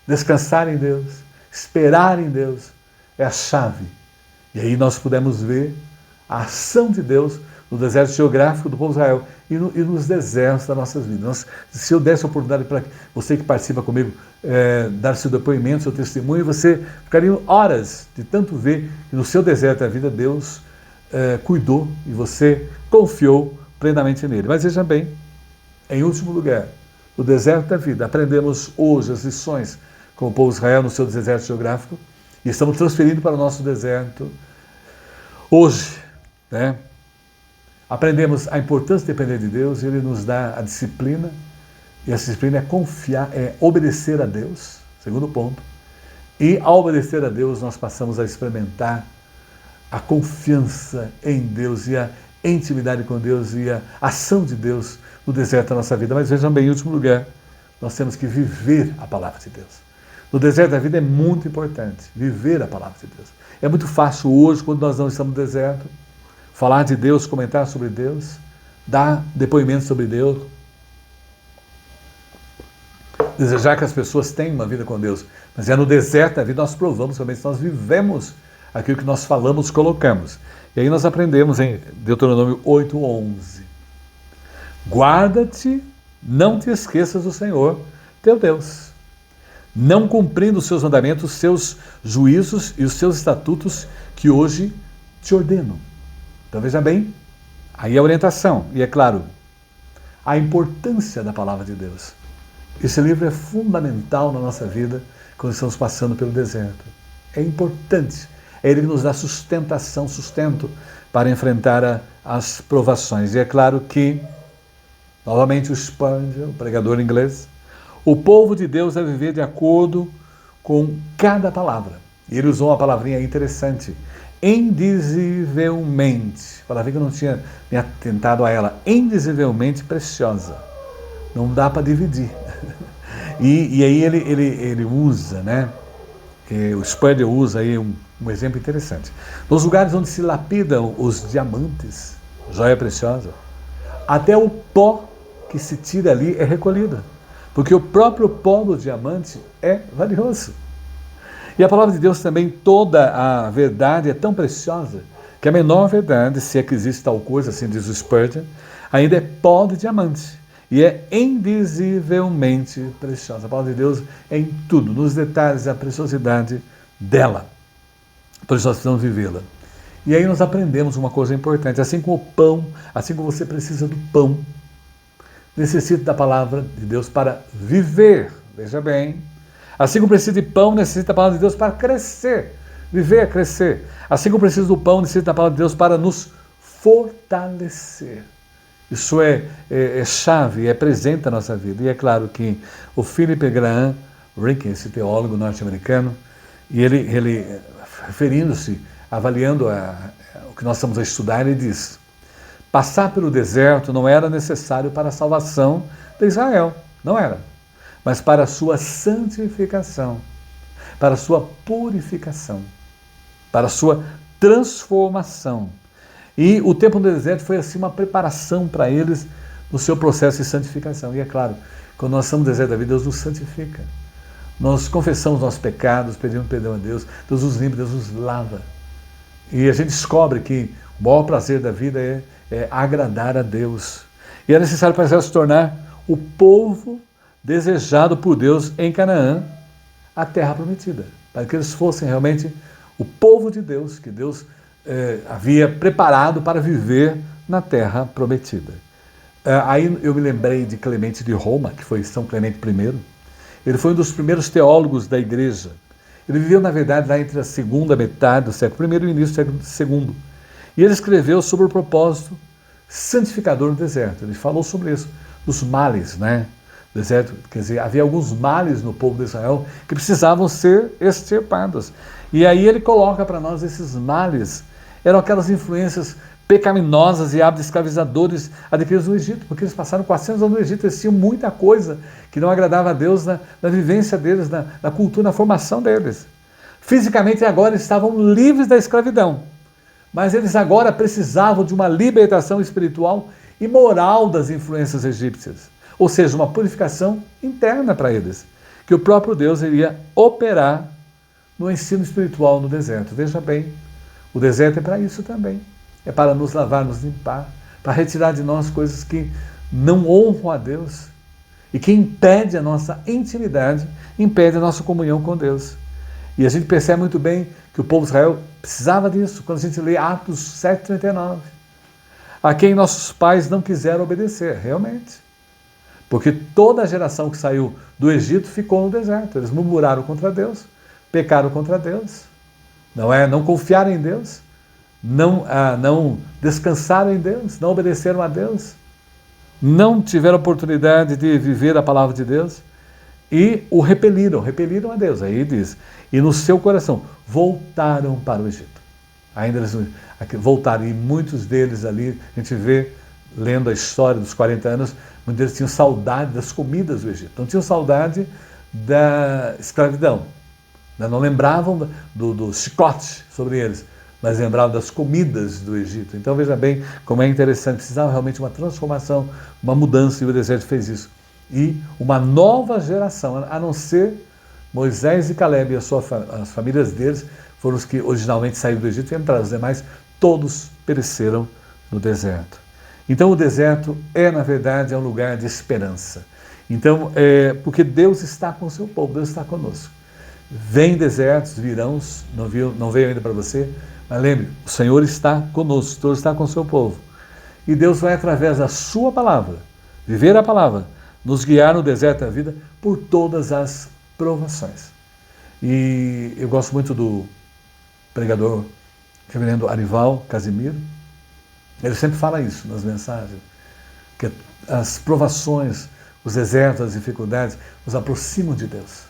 [SPEAKER 1] descansar em Deus, esperar em Deus, é a chave. E aí nós pudemos ver a ação de Deus no deserto geográfico do povo de Israel e nos desertos das nossas vidas. Se eu desse a oportunidade para você que participa comigo dar seu depoimento, seu testemunho, você ficaria horas de tanto ver que no seu deserto da vida Deus cuidou e você confiou plenamente nele. Mas veja bem, em último lugar, no deserto da vida, aprendemos hoje as lições com o povo de Israel no seu deserto geográfico e estamos transferindo para o nosso deserto hoje, né? Aprendemos a importância de depender de Deus, Ele nos dá a disciplina, e essa disciplina é confiar, é obedecer a Deus, segundo ponto. E ao obedecer a Deus, nós passamos a experimentar a confiança em Deus e a intimidade com Deus e a ação de Deus no deserto da nossa vida. Mas vejam bem, em último lugar, nós temos que viver a palavra de Deus. No deserto da vida é muito importante viver a palavra de Deus. É muito fácil hoje, quando nós não estamos no deserto, falar de Deus, comentar sobre Deus, dar depoimento sobre Deus, desejar que as pessoas tenham uma vida com Deus. Mas é no deserto da vida nós provamos realmente, nós vivemos aquilo que nós falamos, colocamos. E aí nós aprendemos em Deuteronômio 8:11. Guarda-te, não te esqueças do Senhor, teu Deus, não cumprindo os seus mandamentos, os seus juízos e os seus estatutos que hoje te ordeno. Então veja bem, aí a orientação, e é claro, a importância da palavra de Deus. Esse livro é fundamental na nossa vida quando estamos passando pelo deserto. É importante. É ele que nos dá sustentação, sustento para enfrentar as provações. E é claro que, novamente o Spurgeon, o pregador inglês, o povo de Deus deve viver de acordo com cada palavra. E ele usou uma palavrinha interessante. Indizivelmente. Palavrinha que eu não tinha me atentado a ela. Indizivelmente preciosa. Não dá para dividir. E aí ele usa, né? O Spurgeon usa aí um exemplo interessante. Nos lugares onde se lapidam os diamantes, joia preciosa, até o pó que se tira ali é recolhido. Porque o próprio pó do diamante é valioso. E a palavra de Deus também, toda a verdade é tão preciosa que a menor verdade, se é que existe tal coisa, assim diz o Spurgeon, ainda é pó de diamante. E é indizivelmente preciosa. A palavra de Deus é em tudo, nos detalhes, a preciosidade dela. Por isso nós precisamos vivê-la. E aí nós aprendemos uma coisa importante. Assim como o pão, assim como você precisa do pão, necessita da palavra de Deus para viver. Veja bem. Assim como precisa de pão, necessita da palavra de Deus para crescer. Viver é crescer. Assim como precisa do pão, necessita da palavra de Deus para nos fortalecer. Isso é chave, é presente na nossa vida. E é claro que o Philip Graham Ricken, esse teólogo norte-americano, e ele referindo-se, avaliando o que nós estamos a estudar, ele diz: passar pelo deserto não era necessário para a salvação de Israel, não era, mas para a sua santificação, para a sua purificação, para a sua transformação. E o tempo no deserto foi assim uma preparação para eles no seu processo de santificação. E é claro, quando nós estamos no deserto da vida, Deus nos santifica. Nós confessamos nossos pecados, pedimos perdão a Deus, Deus nos limpa, Deus nos lava. E a gente descobre que o maior prazer da vida é agradar a Deus. E é necessário para Israel se tornar o povo desejado por Deus em Canaã, a terra prometida. Para que eles fossem realmente o povo de Deus, que Deus havia preparado para viver na terra prometida. Aí eu me lembrei de Clemente de Roma, que foi São Clemente I. Ele foi um dos primeiros teólogos da igreja. Ele viveu, na verdade, lá entre a segunda metade do século I e o início do século II. E ele escreveu sobre o propósito santificador no deserto. Ele falou sobre isso, dos males, né? O deserto, quer dizer, havia alguns males no povo de Israel que precisavam ser extirpados. E aí ele coloca para nós esses males. Eram aquelas influências pecaminosas e hábitos escravizadores adquiridos no Egito, porque eles passaram 400 anos no Egito, eles tinham muita coisa que não agradava a Deus na vivência deles, na cultura, na formação deles. Fisicamente agora eles estavam livres da escravidão, mas eles agora precisavam de uma libertação espiritual e moral das influências egípcias, ou seja, uma purificação interna para eles, que o próprio Deus iria operar no ensino espiritual no deserto. Veja bem, o deserto é para isso também. É para nos lavar, nos limpar, para retirar de nós coisas que não honram a Deus e que impede a nossa intimidade, impede a nossa comunhão com Deus. E a gente percebe muito bem que o povo de Israel precisava disso, quando a gente lê Atos 7,39. A quem nossos pais não quiseram obedecer, realmente. Porque toda a geração que saiu do Egito ficou no deserto. Eles murmuraram contra Deus, pecaram contra Deus, não confiaram em Deus, não descansaram em Deus, não obedeceram a Deus, não tiveram oportunidade de viver a palavra de Deus e o repeliram a Deus. Aí diz, e no seu coração voltaram para o Egito. Ainda eles voltaram, e muitos deles ali, a gente vê, lendo a história dos 40 anos, muitos deles tinham saudade das comidas do Egito, não tinham saudade da escravidão, não lembravam do chicote sobre eles, mas lembravam das comidas do Egito. Então veja bem como é interessante, precisava realmente uma transformação, uma mudança, e o deserto fez isso. E uma nova geração, a não ser Moisés e Caleb e as famílias deles, foram os que originalmente saíram do Egito e entraram, os demais todos pereceram no deserto. Então o deserto na verdade, um lugar de esperança. Então, porque Deus está com o seu povo, Deus está conosco. Vem desertos, virão, não veio ainda para você, mas lembre, o Senhor está conosco, o Senhor está com o seu povo. E Deus vai, através da sua palavra, viver a palavra, nos guiar no deserto da vida por todas as provações. E eu gosto muito do pregador reverendo Arival Casimiro. Ele sempre fala isso nas mensagens, que as provações, os desertos, as dificuldades nos aproximam de Deus.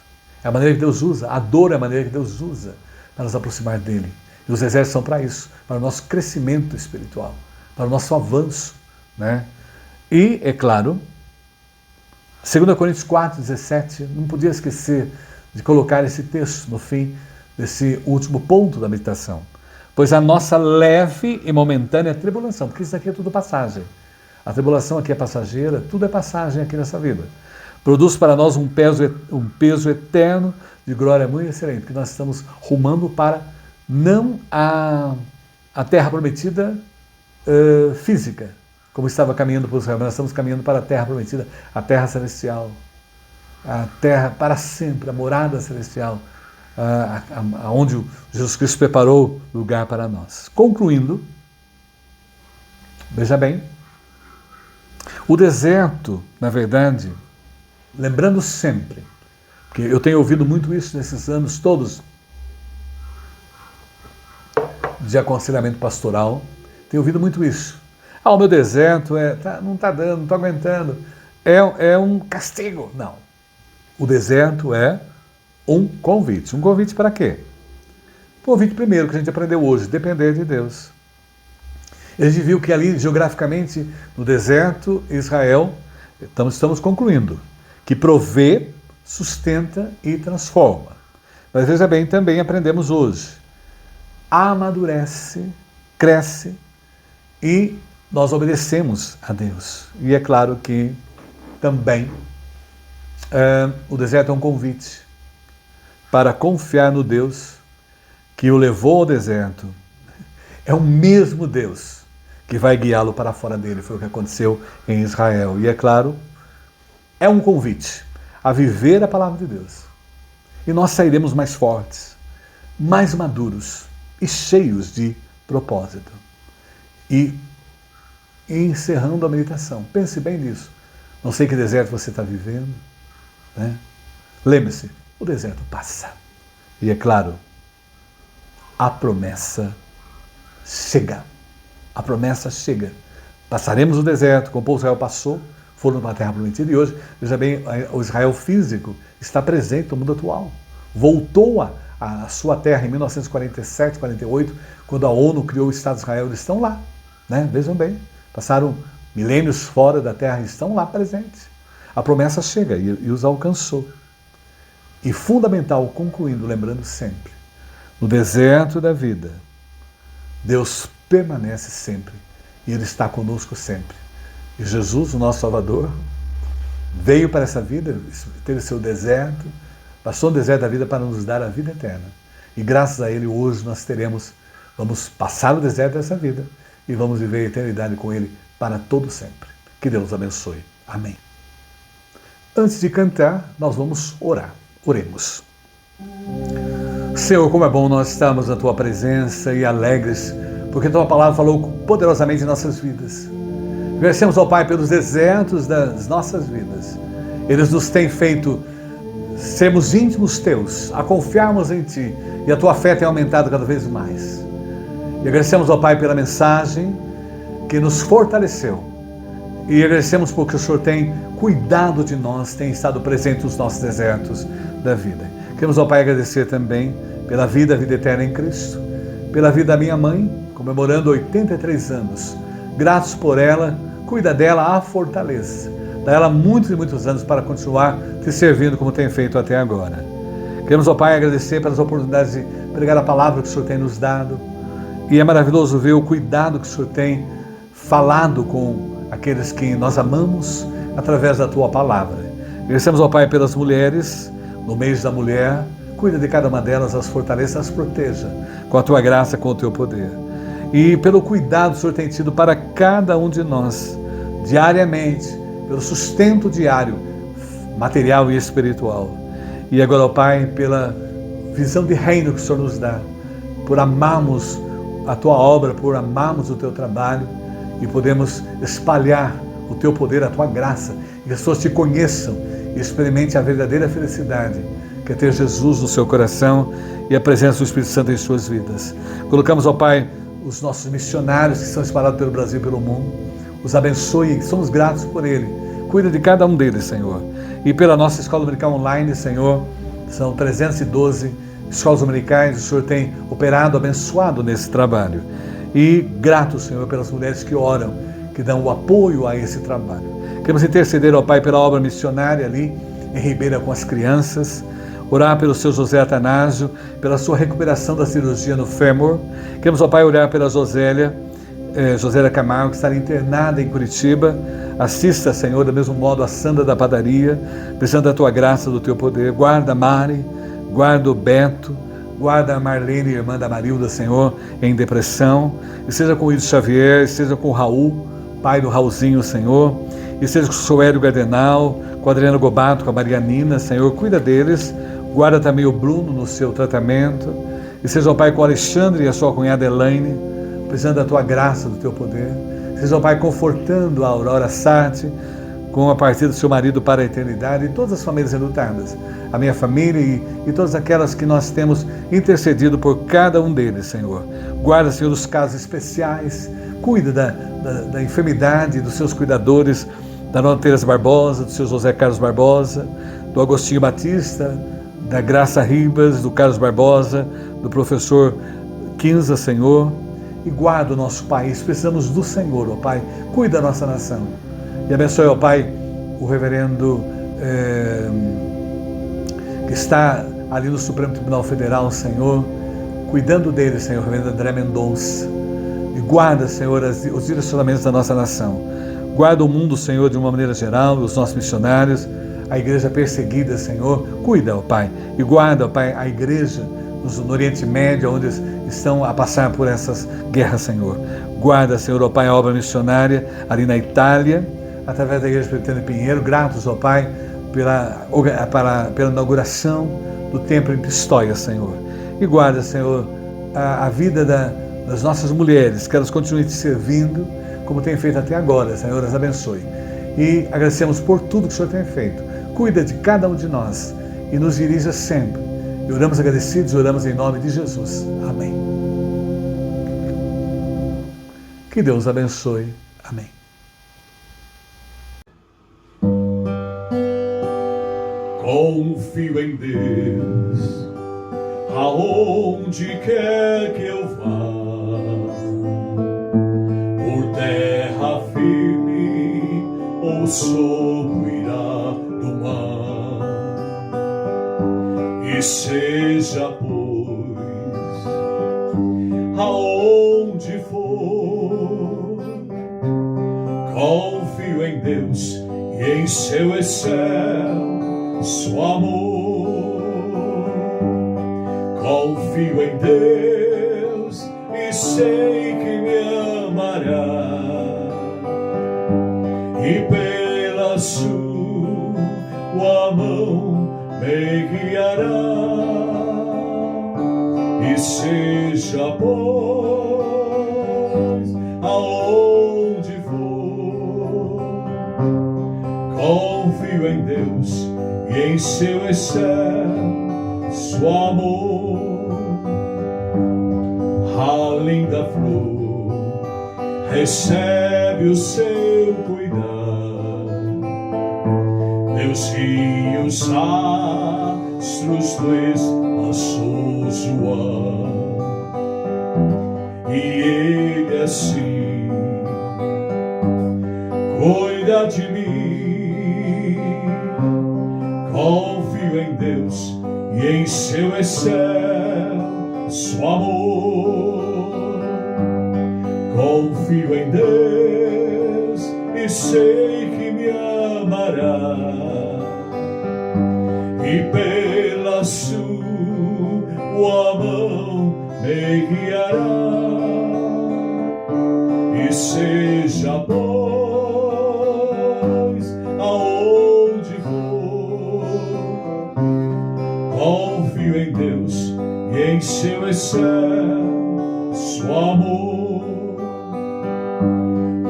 [SPEAKER 1] É a maneira que Deus usa, a dor é a maneira que Deus usa para nos aproximar dele. E os desertos são para isso, para o nosso crescimento espiritual, para o nosso avanço, né? E, é claro, 2 Coríntios 4,17, não podia esquecer de colocar esse texto no fim desse último ponto da meditação. Pois a nossa leve e momentânea tribulação, porque isso aqui é tudo passagem. A tribulação aqui é passageira, tudo é passagem aqui nessa vida. Produz para nós um peso eterno de glória muito excelente, porque nós estamos rumando para não a terra prometida física, como estava caminhando para Israel, mas nós estamos caminhando para a terra prometida, a terra celestial, a terra para sempre, a morada celestial, onde Jesus Cristo preparou lugar para nós. Concluindo, veja bem, o deserto, na verdade, lembrando sempre, porque eu tenho ouvido muito isso nesses anos todos de aconselhamento pastoral, tenho ouvido muito isso. O meu deserto não está dando, não estou aguentando, é um castigo. Não, o deserto é um convite. Um convite para quê? Convite primeiro, que a gente aprendeu hoje, depender de Deus. A gente viu que ali, geograficamente, no deserto, Israel, estamos concluindo, que provê, sustenta e transforma. Mas veja bem, também aprendemos hoje, amadurece, cresce e nós obedecemos a Deus. E é claro que também o deserto é um convite para confiar no Deus que o levou ao deserto. É o mesmo Deus que vai guiá-lo para fora dele. Foi o que aconteceu em Israel. E é claro, é um convite a viver a palavra de Deus. E nós sairemos mais fortes, mais maduros e cheios de propósito. E encerrando a meditação, pense bem nisso. Não sei que deserto você está vivendo, né? Lembre-se, o deserto passa. E é claro, a promessa chega. A promessa chega. Passaremos o deserto, como o povo de Israel passou, foram para a terra prometida, e hoje, veja bem, o Israel físico está presente no mundo atual. Voltou a sua terra em 1947, 48, quando a ONU criou o Estado de Israel, eles estão lá, né? Vejam bem, passaram milênios fora da terra, estão lá presentes. A promessa chega e os alcançou. E fundamental, concluindo, lembrando sempre, no deserto da vida, Deus permanece sempre e Ele está conosco sempre. E Jesus, o nosso Salvador, veio para essa vida, teve seu deserto, passou no deserto da vida para nos dar a vida eterna. E graças a Ele, hoje nós vamos passar o deserto dessa vida e vamos viver a eternidade com Ele para todo sempre. Que Deus abençoe. Amém. Antes de cantar, nós vamos orar. Oremos. Senhor, como é bom nós estarmos na Tua presença e alegres, porque Tua palavra falou poderosamente em nossas vidas. Agradecemos ao Pai pelos desertos das nossas vidas. Eles nos têm feito sermos íntimos Teus, a confiarmos em Ti, e a Tua fé tem aumentado cada vez mais. E agradecemos ao Pai pela mensagem que nos fortaleceu. E agradecemos porque o Senhor tem cuidado de nós, tem estado presente nos nossos desertos da vida. Queremos ao Pai agradecer também pela vida, a vida eterna em Cristo, pela vida da minha mãe, comemorando 83 anos. Gratos por ela, cuida dela, a fortaleça. Dá ela muitos e muitos anos para continuar te servindo como tem feito até agora. Queremos ao Pai agradecer pelas oportunidades de pregar a palavra que o Senhor tem nos dado. E é maravilhoso ver o cuidado que o Senhor tem falado com aqueles que nós amamos através da Tua palavra. Agradecemos ao Pai pelas mulheres, no mês da mulher, cuida de cada uma delas, as fortaleça, as proteja com a Tua graça, com o Teu poder. E pelo cuidado que o Senhor tem tido para cada um de nós, diariamente, pelo sustento diário, material e espiritual. E agora, ó Pai, pela visão de reino que o Senhor nos dá, por amarmos a Tua obra, por amarmos o Teu trabalho e podemos espalhar o Teu poder, a Tua graça, e as pessoas Te conheçam e experimente a verdadeira felicidade, que é ter Jesus no seu coração e a presença do Espírito Santo em suas vidas. Colocamos, ó Pai, os nossos missionários que estão espalhados pelo Brasil e pelo mundo. Os abençoe, somos gratos por Ele. Cuida de cada um deles, Senhor. E pela nossa escola dominical online, Senhor, são 312 escolas dominicais, o Senhor tem operado, abençoado nesse trabalho. E grato, Senhor, pelas mulheres que oram, que dão o apoio a esse trabalho. Queremos interceder, ó Pai, pela obra missionária ali em Ribeira com as crianças, orar pelo seu José Atanásio, pela sua recuperação da cirurgia no fêmur. Queremos, ó Pai, orar pela Josélia Camargo, que está internada em Curitiba. Assista, Senhor, do mesmo modo a Sandra da padaria, precisando da Tua graça, do Teu poder. Guarda a Mari, guarda o Beto, guarda a Marlene, irmã da Marilda, Senhor, em depressão. E seja com o Ido Xavier, seja com o Raul, pai do Raulzinho, Senhor. E seja com o Soélio Gardenal, com o Adriano Gobato, com a Marianina, Senhor. Cuida deles. Guarda também o Bruno no seu tratamento. E seja o Pai com o Alexandre e a sua cunhada Elaine, precisando da Tua graça, do Teu poder. Seja o Pai confortando a Aurora Sati, com a partida do seu marido para a eternidade, e todas as famílias enlutadas, a minha família e todas aquelas que nós temos intercedido por cada um deles, Senhor. Guarda, Senhor, os casos especiais, cuida da enfermidade, dos seus cuidadores, da Dona Teresa Barbosa, do seu José Carlos Barbosa, do Agostinho Batista, da Graça Ribas, do Carlos Barbosa, do professor Quinza, Senhor. E guarda o nosso país, precisamos do Senhor, ó Pai, cuida da nossa nação. E abençoe, ó Pai, o reverendo que está ali no Supremo Tribunal Federal, Senhor, cuidando dele, Senhor, o reverendo André Mendonça. E guarda, Senhor, os direcionamentos da nossa nação. Guarda o mundo, Senhor, de uma maneira geral, os nossos missionários, a igreja perseguida, Senhor. Cuida, ó Pai, e guarda, ó Pai, a igreja no Oriente Médio, onde estão a passar por essas guerras, Senhor. Guarda, Senhor, ó Pai, a obra missionária ali na Itália, através da Igreja Presbiteriana de Pinheiro. Gratos, ó Pai, pela inauguração do templo em Pistoia, Senhor. E guarda, Senhor, a vida das nossas mulheres, que elas continuem te servindo, como tem feito até agora, Senhor, as abençoe. E agradecemos por tudo que o Senhor tem feito. Cuida de cada um de nós e nos dirija sempre. E oramos agradecidos, oramos em nome de Jesus. Amém. Que Deus abençoe. Amém.
[SPEAKER 2] Confio em Deus, aonde quer que eu vá, por terra firme ou sob o irá do mar, e seja, pois, aonde for, confio em Deus e em seu excelso amor. Confio em Deus e sei que me amará, e pela sua mão me guiará. Confio em Deus e em seu excelso amor. A linda flor recebe o seu cuidado. Deus rios, astros do espaçoso ar, e Ele assim cuida de mim. Confio em Deus e em seu excelso amor. Confio em Deus e sei que me amará, e pela sua mão me guiará. E seja pois aonde for, confio em Deus e em seu excelso amor.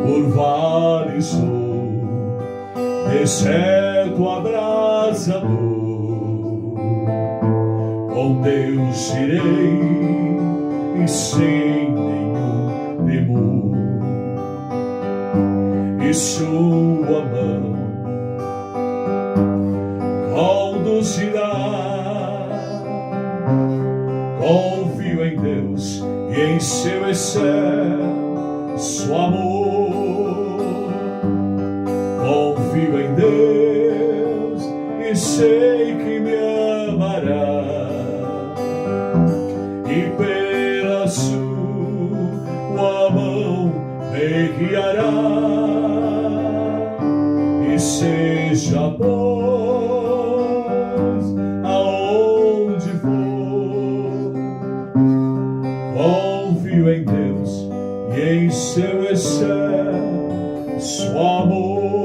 [SPEAKER 2] Por vales ou deserto abrasador, com Deus irei e sem nenhum temor. E sua mão conduzirá. Confio em Deus e em seu excelso amor. Confio em Deus e sei que me amará, e pela sua mão me guiará. E seja pois aonde for, confio em Deus e em seu excelso amor.